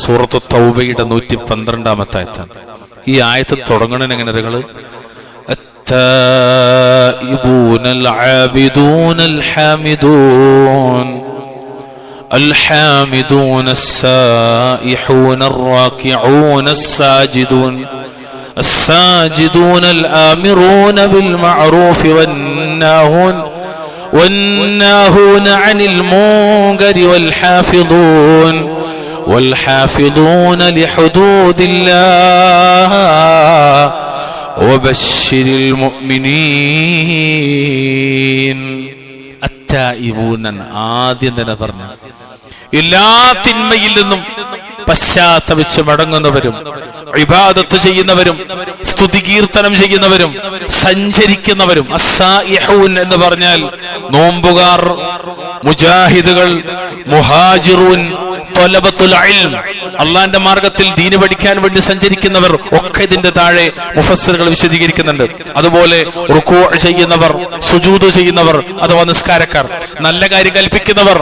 സൂറത്തു തൗബയുടെ 112-ാമത്തെ ആയത്താണ്. ഈ ആയത്ത് തുടങ്ങണ എങ്ങനെ? التائبون العابدون الحامدون الحامدون السائحون الراكعون الساجدون الآمرون بالمعروف والناهون عن المنكر والحافظون لحدود الله وبشر المؤمنين. التائبون ആദ്യം തന്നെ പറഞ്ഞു, എല്ലാ തിന്മയിൽ നിന്നും പശ്ചാത്തപിച്ച് മടങ്ങുന്നവരും, ഇബാദത്ത് ചെയ്യുന്നവരും, സ്തുതികീർത്തനം ചെയ്യുന്നവരും, സഞ്ചരിക്കുന്നവരും. അസ്സായിഹൂൻ എന്ന് പറഞ്ഞാൽ നോമ്പുകാർ, മുജാഹിദുകൾ, മുഹാജിറൂൻ, ത്വലബത്തുൽ ഇൽം, അള്ളാന്റെ മാർഗത്തിൽ ദീന് പഠിക്കാൻ വേണ്ടി സഞ്ചരിക്കുന്നവർ ഒക്കെ ഇതിന്റെ താഴെ മുഫസ്സിറുകൾ വിശദീകരിക്കുന്നുണ്ട്. അതുപോലെ റുക്കൂ ചെയ്യുന്നവർ, സുജൂദ് ചെയ്യുന്നവർ അഥവാ നിസ്കാരക്കാർ, നല്ല കാര്യം കൽപ്പിക്കുന്നവർ,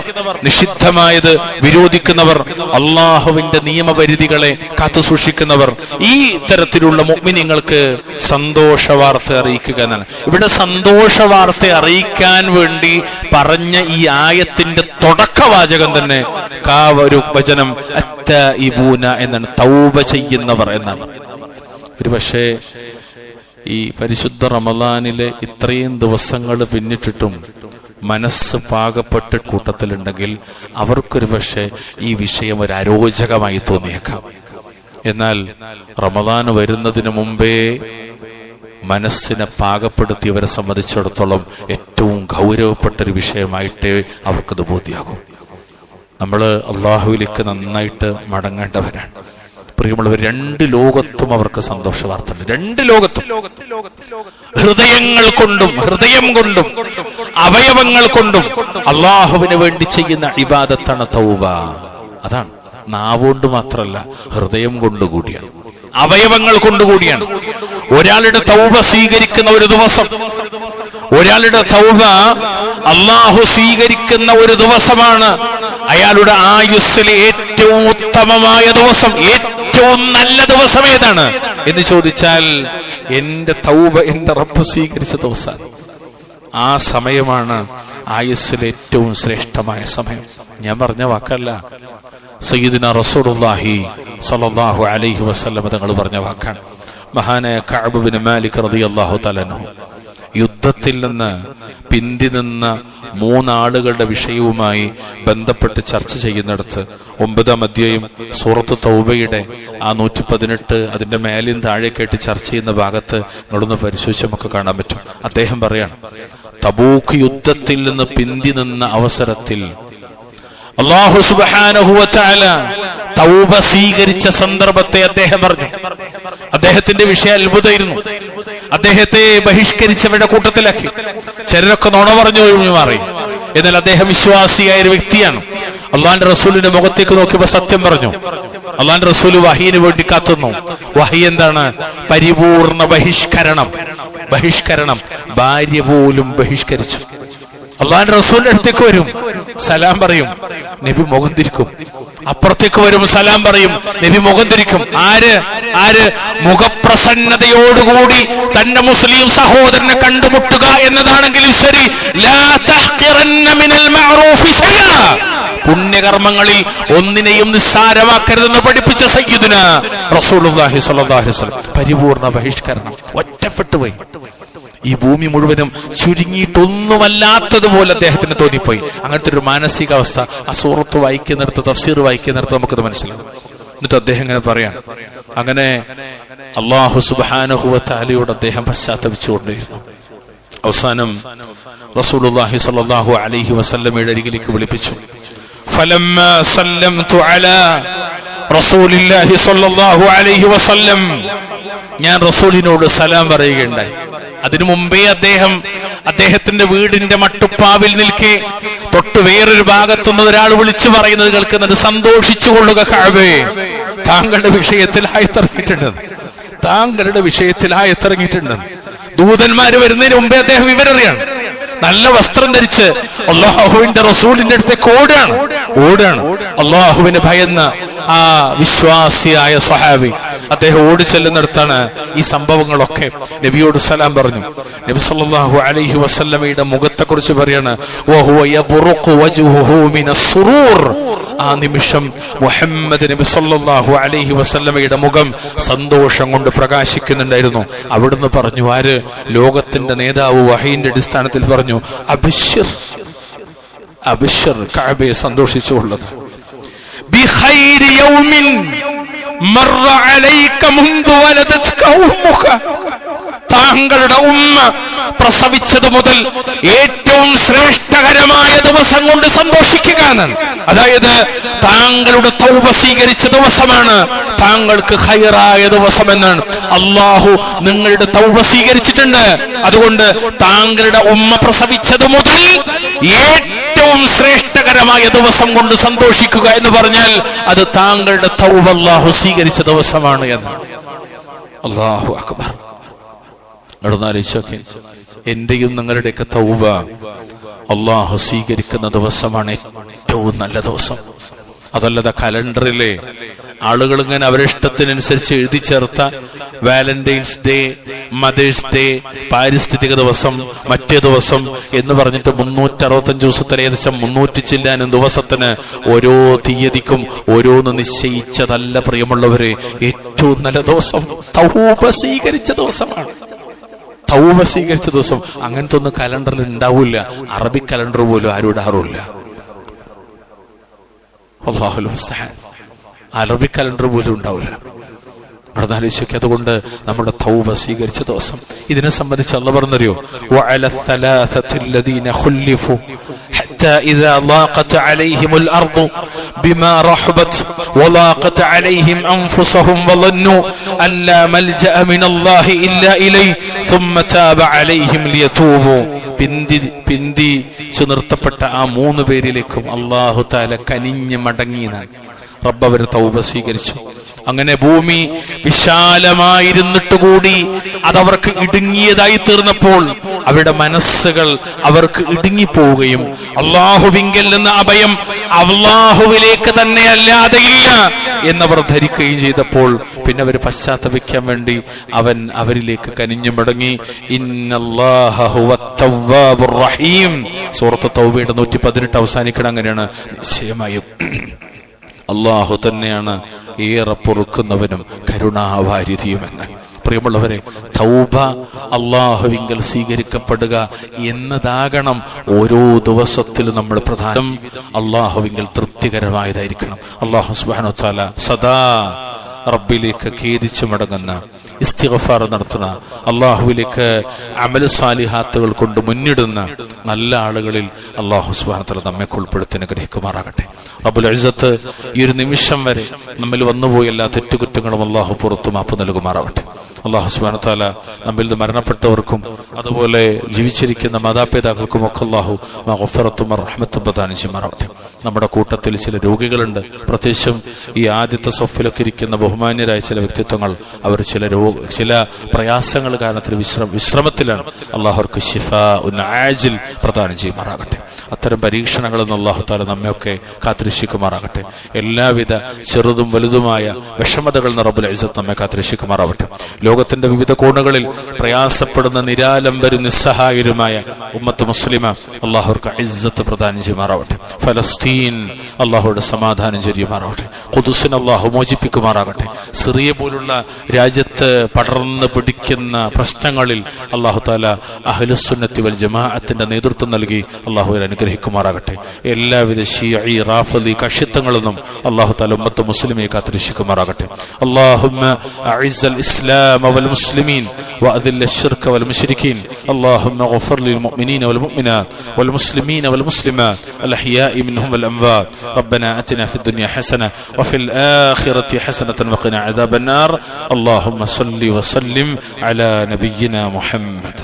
നിഷിദ്ധമായത് വിരോധിക്കുന്നവർ, അള്ളാഹുവിന്റെ നിയമപരിധികളെ കാത്തു സൂക്ഷിക്കുന്നവർ. ഈ തരത്തിലുള്ള മുഅ്മിനീങ്ങൾക്ക് സന്തോഷ വാർത്ത അറിയിക്കുക എന്നാണ്. ഇവിടെ സന്തോഷ വാർത്ത അറിയിക്കാൻ വേണ്ടി പറഞ്ഞ ഈ ആയത്തിന്റെ തുടക്കവാചകം തന്നെ ഒരു വചനം അത്തായിബൂന എന്നാണ്, തൗബ ചെയ്യുന്നവർ എന്നാണ്. ഒരു പക്ഷേ ഈ പരിശുദ്ധ റമദാനിലെ ഇത്രയും ദിവസങ്ങൾ പിന്നിട്ടിട്ടും മനസ്സ് പാകപ്പെട്ട് കൂട്ടത്തിലുണ്ടെങ്കിൽ അവർക്കൊരു പക്ഷേ ഈ വിഷയം ഒരു അരോചകമായി തോന്നിയേക്കാം. എന്നാൽ റമദാൻ വരുന്നതിന് മുമ്പേ മനസ്സിനെ പാകപ്പെടുത്തിയവരെ സംബന്ധിച്ചിടത്തോളം ഏറ്റവും ഗൗരവപ്പെട്ടൊരു വിഷയമായിട്ടേ അവർക്കത് ബോധ്യമാകും. നമ്മൾ അള്ളാഹുവിലേക്ക് നന്നായിട്ട് മടങ്ങേണ്ടവരാണ്. പ്രിയമുള്ളവർ, രണ്ട് ലോകത്തും അവർക്ക് സന്തോഷ വാർത്തയുണ്ട്. രണ്ട് ലോകത്തും ഹൃദയം കൊണ്ടും അവയവങ്ങൾ കൊണ്ടും അള്ളാഹുവിന് വേണ്ടി ചെയ്യുന്ന ഇബാദത്താണ് തൗബ. അതാണ് നാവുകൊണ്ട് മാത്രമല്ല, ഹൃദയം കൊണ്ടുകൂടിയാണ്, അവയവങ്ങൾ കൊണ്ടുകൂടിയാണ്. ഒരാളുടെ തൗബ സ്വീകരിക്കുന്ന ഒരു ദിവസം, ഒരാളുടെ തൗബ അള്ളാഹു സ്വീകരിക്കുന്ന ഒരു ദിവസമാണ് അയാളുടെ ആയുസ്സിലെ ഏറ്റവും ഉത്തമമായ ദിവസം. ഏറ്റവും നല്ല ദിവസം ഏതാണ് എന്ന് ചോദിച്ചാൽ എന്റെ തൗബ എന്റെ റബ്ബ് സ്വീകരിച്ച ദിവസം. ആ സമയമാണ് ആയുസ്സിലെ ഏറ്റവും ശ്രേഷ്ഠമായ സമയം. ഞാൻ പറഞ്ഞ വാക്കല്ല, സയ്യിദുനാ റസൂലുള്ളാഹി സ്വല്ലല്ലാഹു അലൈഹി വസല്ലം തങ്ങൾ പറഞ്ഞ വാക്കാണ്. മഹാനായ കഅബ് ബിൻ മാലിക് റളിയല്ലാഹു തആല അൻഹു യുദ്ധത്തിൽ നിന്ന് പിന്തി നിന്ന മൂന്നാളുകളുടെ വിഷയവുമായി ബന്ധപ്പെട്ട് ചർച്ച ചെയ്യുന്നിടത്ത് 9-ാം അധ്യായം സൂറത്ത് തൗബയുടെ ആ 118 അതിന്റെ മേലും താഴേക്കായിട്ട് ചർച്ച ചെയ്യുന്ന ഭാഗത്ത് നിങ്ങളൊന്ന് പരിശോധിച്ച് നമുക്ക് കാണാൻ പറ്റും. അദ്ദേഹം പറയാണ്, തബൂക്ക് യുദ്ധത്തിൽ നിന്ന് പിന്തി നിന്ന അവസരത്തിൽ അല്ലാഹു സുബ്ഹാനഹു വ തആല തൗബ സ്വീകരിച്ച സന്ദർഭത്തെ അദ്ദേഹം പറഞ്ഞു. അദ്ദേഹത്തിന്റെ വിഷയം അത്ഭുതമായിരുന്നു. അദ്ദേഹത്തെ ബഹിഷ്കരിച്ചവരുടെ കൂട്ടത്തിലാക്കി. ചിലരൊക്കെ നുണ പറഞ്ഞു മാറി. എന്നാൽ അദ്ദേഹം വിശ്വാസിയായ ഒരു വ്യക്തിയാണ്. അള്ളാന്റെ റസൂലിന്റെ മുഖത്തേക്ക് നോക്കിയപ്പോ സത്യം പറഞ്ഞു. അള്ളാന്റെ റസൂല് വഹീന് വേണ്ടി കാത്തുന്നു. വഹി എന്താണ്? പരിപൂർണ ബഹിഷ്കരണം. ഭാര്യ പോലും ബഹിഷ്കരിച്ചു. അള്ളാന്റെ റസൂലിന്റെ അടുത്തേക്ക് വരും, സലാം പറയും, നബി മുഖം തിരിക്കും. അപ്പുറത്തേക്ക് വരും, സലാം പറയും, നബി മുഖം തിരിക്കും. ആര് മുഖപ്രസന്നതയോടുകൂടി തന്റെ മുസ്ലിം സഹോദരനെ കണ്ടുമുട്ടുക എന്നതാണെങ്കിലും ശരി, ലാ തഹ്ഖിറന്ന മിനൽ മഅറൂഫി ശൈഅ, പുണ്യകർമ്മങ്ങളിൽ ഒന്നിനെയും നിസ്സാരമാക്കരുതെന്ന് പഠിപ്പിച്ച സയ്യിദുനാ റസൂലുള്ളാഹി സ്വല്ലല്ലാഹു അലൈഹി വസല്ലം. പരിപൂർണ ബഹിഷ്കരണം. ഒറ്റപ്പെട്ടുപോയി. ഈ ഭൂമി മുഴുവനും ചുരുങ്ങിയിട്ടൊന്നുമല്ലാത്തതുപോലെ അദ്ദേഹത്തിന് തോന്നിപ്പോയി. അങ്ങനത്തെ ഒരു മാനസികാവസ്ഥ ആ സൂറത്ത് വായിക്കുന്നിടത്ത്, തഫ്സീർ വായിക്കുന്നിടത്ത് നമുക്കത് മനസ്സിലാവും. എന്നിട്ട് അദ്ദേഹം ഇങ്ങനെ പറയാം, അങ്ങനെ അല്ലാഹു സുബ്ഹാനഹു വ തആലയോട് അദ്ദേഹം പശ്ചാത്തപിച്ചുകൊണ്ടിരുന്നു. അവസാനം റസൂലുള്ളാഹി സ്വല്ലല്ലാഹു അലൈഹി വസല്ലമയുടെ അരികിലേക്ക് വിളിപ്പിച്ചു. ഫലമ്മാ സല്ലംതു അലാ റസൂലില്ലാഹി സ്വല്ലല്ലാഹു അലൈഹി വസല്ലം, ഞാൻ റസൂലിനോട് സലാം പറയുകയുണ്ടായി. അതിനു മുമ്പേ അദ്ദേഹത്തിന്റെ വീടിന്റെ മട്ടുപ്പാവിൽ നിൽക്കെ തൊട്ട് വേറൊരു ഭാഗത്തുനിന്ന് ഒരാൾ വിളിച്ചു പറയുന്നത് കേൾക്കുന്നത്, സന്തോഷിച്ചു കൊള്ളുക കഅബേ, താങ്കളുടെ വിഷയത്തിലായിത്തിറങ്ങിയിട്ടുണ്ട്. ദൂതന്മാര് വരുന്നതിന് മുമ്പേ അദ്ദേഹം വിവരറിയാണ്. നല്ല വസ്ത്രം ധരിച്ച് അല്ലാഹുവിന്റെ റസൂലിന്റെ അടുത്തേക്ക് ഓടാണ്. അല്ലാഹുവിനെ ഭയന്ന ആ വിശ്വാസിയായ സ്വഹാബി അദ്ദേഹം ഓടി ചെല്ലുന്നിടത്താണ് ഈ സംഭവങ്ങളൊക്കെ. നബിയോട് സലാം പറഞ്ഞു. നബി സല്ലല്ലാഹു അലൈഹി വസല്ലമയുടെ മുഖത്തെ കുറിച്ച് പറയാണ്, വഹുവ യബ്റുഖു വജ്ഹുഹു മിനസ് സുറൂർ. ആ നിമിഷം മുഹമ്മദ് നബി സല്ലല്ലാഹു അലൈഹി വസല്ലമയുടെ മുഖം സന്തോഷം കൊണ്ട് പ്രകാശിക്കുന്നുണ്ടായിരുന്നു. അവിടുന്ന് പറഞ്ഞു, ആര്? ലോകത്തിന്റെ നേതാവ് വഹയിന്റെ അടിസ്ഥാനത്തിൽ പറഞ്ഞു, അബ്ശിർ കഅബയെ സന്തോഷിച്ചുകൊള്ളുക. ബിഖൈരി യൗമിൻ മർറ അലൈക മുൻദു വലദത്ക ഉമ്മുക, താങ്കളുടെ ഉമ്മ പ്രസവിച്ചത് മുതൽ ഏറ്റവും ശ്രേഷ്ഠകരമായ ദിവസം കൊണ്ട് സന്തോഷിക്കുക എന്നാണ്. അതായത് താങ്കളുടെ തൗബ സ്വീകരിച്ച ദിവസമാണ് താങ്കൾക്ക് ഖൈറായ ദിവസം എന്നാണ്. അല്ലാഹു നിങ്ങളുടെ തൗബ സ്വീകരിച്ചിട്ടുണ്ട്. അതുകൊണ്ട് താങ്കളുടെ ഉമ്മ പ്രസവിച്ചത് മുതൽ ഏറ്റവും ശ്രേഷ്ഠകരമായ ദിവസം കൊണ്ട് സന്തോഷിക്കുക എന്ന് പറഞ്ഞാൽ അത് താങ്കളുടെ തൗബ അല്ലാഹു സ്വീകരിച്ച ദിവസമാണ് എന്ന്. അല്ലാഹു അക്ബർ. എന്റെയും നിങ്ങളുടെയൊക്കെ തൗബ അല്ലാഹു സ്വീകരിക്കുന്ന ദിവസമാണ് ഏറ്റവും നല്ല ദിവസം. അതല്ലാതെ കലണ്ടറിലെ ആളുകൾ ഇങ്ങനെ അവരുടെ ഇഷ്ടത്തിനനുസരിച്ച് എഴുതി ചേർത്ത വാലന്റൈൻസ് ഡേ, മദേഴ്സ് ഡേ, പാരിസ്ഥിതിക ദിവസം, മറ്റേ ദിവസം എന്ന് പറഞ്ഞിട്ട് 365 ദിവസത്തിൽ ഏകദേശം 300 ചില്ലാനും ദിവസത്തിന് ഓരോ തീയതിക്കും ഓരോന്ന് നിശ്ചയിച്ചതല്ല പ്രിയമുള്ളവരെ. ഏറ്റവും നല്ല ദിവസം തൗബ സ്വീകരിച്ച ദിവസമാണ്. തൗബ സ്വീകരിച്ച ദിവസം. അങ്ങനത്തെ ഒന്നും കലണ്ടറിൽ ഉണ്ടാവില്ല. അറബിക് കലണ്ടർ പോലും ആരും ഇടാറില്ല. അല്ലാഹുൽ മുസ്തആൻ. അറബിക് കലണ്ടർ പോലും ഉണ്ടാവില്ല. ആലോചിക്കുക. അതുകൊണ്ട് നമ്മുടെ തൗബ സ്വീകരിച്ച ദിവസം. ഇതിനെ സംബന്ധിച്ച് അല്ലാഹു പറഞ്ഞറിയോ, വഅല الثلاثة الذين خلفوا حتى إذا ضاقت عليهم الأرض بما رحبت وضاقت عليهم أنفسهم وظنوا أن لا ملجأ من الله إلا إليه ثم تاب عليهم ليتوبوا. പിന്തിച്ചു നിർത്തപ്പെട്ട ആ 3 പേരിലേക്കും അല്ലാഹു തആല കനിഞ്ഞ് മടങ്ങിയെന്നാണ്. റബ്ബ് അവരെ തൗബ സ്വീകരിച്ചു. അങ്ങനെ ഭൂമി വിശാലമായിരുന്നിട്ട് കൂടി അതവർക്ക് ഇടുങ്ങിയതായി തീർന്നപ്പോൾ അവരുടെ മനസ്സുകൾ അവർക്ക് ഇടുങ്ങിപ്പോവുകയും അള്ളാഹുവിങ്കൽ നിന്ന് അഭയം അള്ളാഹുവിലേക്ക് തന്നെ അല്ലാതെയില്ല എന്നവർ ധരിക്കുകയും ചെയ്തപ്പോൾ പിന്നെ അവർ പശ്ചാത്തപിക്കാൻ വേണ്ടി അവൻ അവരിലേക്ക് കനിഞ്ഞു മടങ്ങി. ഇന്നല്ലാഹ ഹുവത് തവ്വാബുർ റഹീം. സൂറത്ത് തൗബയുടെ 118 അവസാനിക്കണം അങ്ങനെയാണ്. നിശ്ചയമായും അള്ളാഹു തന്നെയാണ് ഏറെ പൊറുക്കുന്നവനും കരുണാവാരിധിയുമെന്ന്. പ്രിയമുള്ളവരെ, തൗബ അള്ളാഹുവിങ്കൽ സ്വീകരിക്കപ്പെടുക എന്നതാകണം ഓരോ ദിവസത്തിലും നമ്മൾ പ്രധാനം. അള്ളാഹുവിങ്കൽ തൃപ്തികരമായതായിരിക്കണം. അള്ളാഹു സുബ്ഹാനഹു വ തആല സദാ റബ്ബിലേക്ക് ഖേദിച്ചു മടങ്ങുന്ന, ഇസ്തിഗ്ഫാർ നടത്തുന്ന, അള്ളാഹുവിലേക്ക് അമൽ സാലിഹാത്തുകൾ കൊണ്ട് മുന്നിടുന്ന നല്ല ആളുകളിൽ അള്ളാഹു സുബ്ഹാനഹു വ തആല നമ്മെ ഉൾപ്പെടുത്തി അനുഗ്രഹിക്കുമാറാകട്ടെ. റബ്ബുൽ ഇസ്സത്ത് ഈ ഒരു നിമിഷം വരെ നമ്മിൽ വന്നുപോയ എല്ലാ തെറ്റുകുറ്റങ്ങളും അള്ളാഹു പുറത്തു മാപ്പ് നൽകുമാറാവട്ടെ. അള്ളാഹു സുബ്ഹാനഹു വ തആല നമ്മിൽ നിന്ന് മരണപ്പെട്ടവർക്കും അതുപോലെ ജീവിച്ചിരിക്കുന്ന മാതാപിതാക്കൾക്കും ഒക്കെ അള്ളാഹു മഗ്ഫിറത്തും റഹ്മത്തും പ്രദാനം ചെയ്യുമാറാവട്ടെ. നമ്മുടെ കൂട്ടത്തിൽ ചില രോഗികളുണ്ട്. പ്രത്യേകിച്ചും ഈ ആദ്യത്തെ സഫിലൊക്കെ ഇരിക്കുന്ന ബഹുമാന്യരായ ചില വ്യക്തിത്വങ്ങൾ, അവർ ചില പ്രയാസങ്ങൾ കാരണത്തിൽ വിശ്രമത്തിലാണ്. അള്ളാഹുർക്ക് ശിഫാഉൻ ആജിൽ പ്രദാനം ചെയ്യുമാറാകട്ടെ. അത്തരം പരീക്ഷണങ്ങളിൽ നിന്ന് അള്ളാഹു തആല നമ്മയൊക്കെ കാത്തുരക്ഷിക്കുമാറാകട്ടെ. എല്ലാവിധ ചെറുതും വലുതുമായ വിഷമതകളിൽ നിന്ന് റബ്ബുൽ ഇസ്സത്ത് നമ്മെ കാത്തുരക്ഷിക്കുമാറാവട്ടെ. ലോകത്തിന്റെ വിവിധ കോണുകളിൽ പ്രയാസപ്പെടുന്ന നിരാലംബരും നിസ്സഹായരുമായ ഉമ്മത്ത് മുസ്ലിമ അള്ളാഹുർക്ക് ഇസ്സത്ത് പ്രദാനം ചെയ്യുമാറാവട്ടെ. ഫലസ്തീൻ അള്ളാഹുയുടെ സമാധാനം ചൊരിയുമാറാവട്ടെ. ഖുദ്സിനെ അള്ളാഹു മോചിപ്പിക്കുമാറാകട്ടെ. സിറിയ പോലുള്ള രാജ്യത്ത് പടർന്ന് പിടിക്കുന്ന പ്രശ്നങ്ങളിൽ അള്ളാഹു തആല അഹ്ലുസുന്നത്തി വൽ ജമാഅത്തിന്റെ നേതൃത്വം നൽകി അള്ളാഹുവിനെ അനുഗ്രഹിക്കുമാറാകട്ടെ. എല്ലാവിധ ശീഈ റാഫിദി കക്ഷിത്വങ്ങളിൽ നിന്നും അള്ളാഹു തആല ഉമ്മത്ത് മുസ്ലിമയെ കാത്തുരക്ഷിക്കുമാറാകട്ടെ. അല്ലാഹുമ്മ അഇസ്സൽ ഇസ്ലാമ വൽ മുസ്ലിമീൻ വഅദില്ല الشرك والمشركين اللهم اغفر للمؤمنين والمؤمنات والمسلمين والمسلمات الأحياء منهم والأموات ربنا آتنا في الدنيا حسنة وفي الآخرة حسنة وقنا عذاب النار اللهم صل وسلم على نبينا محمد.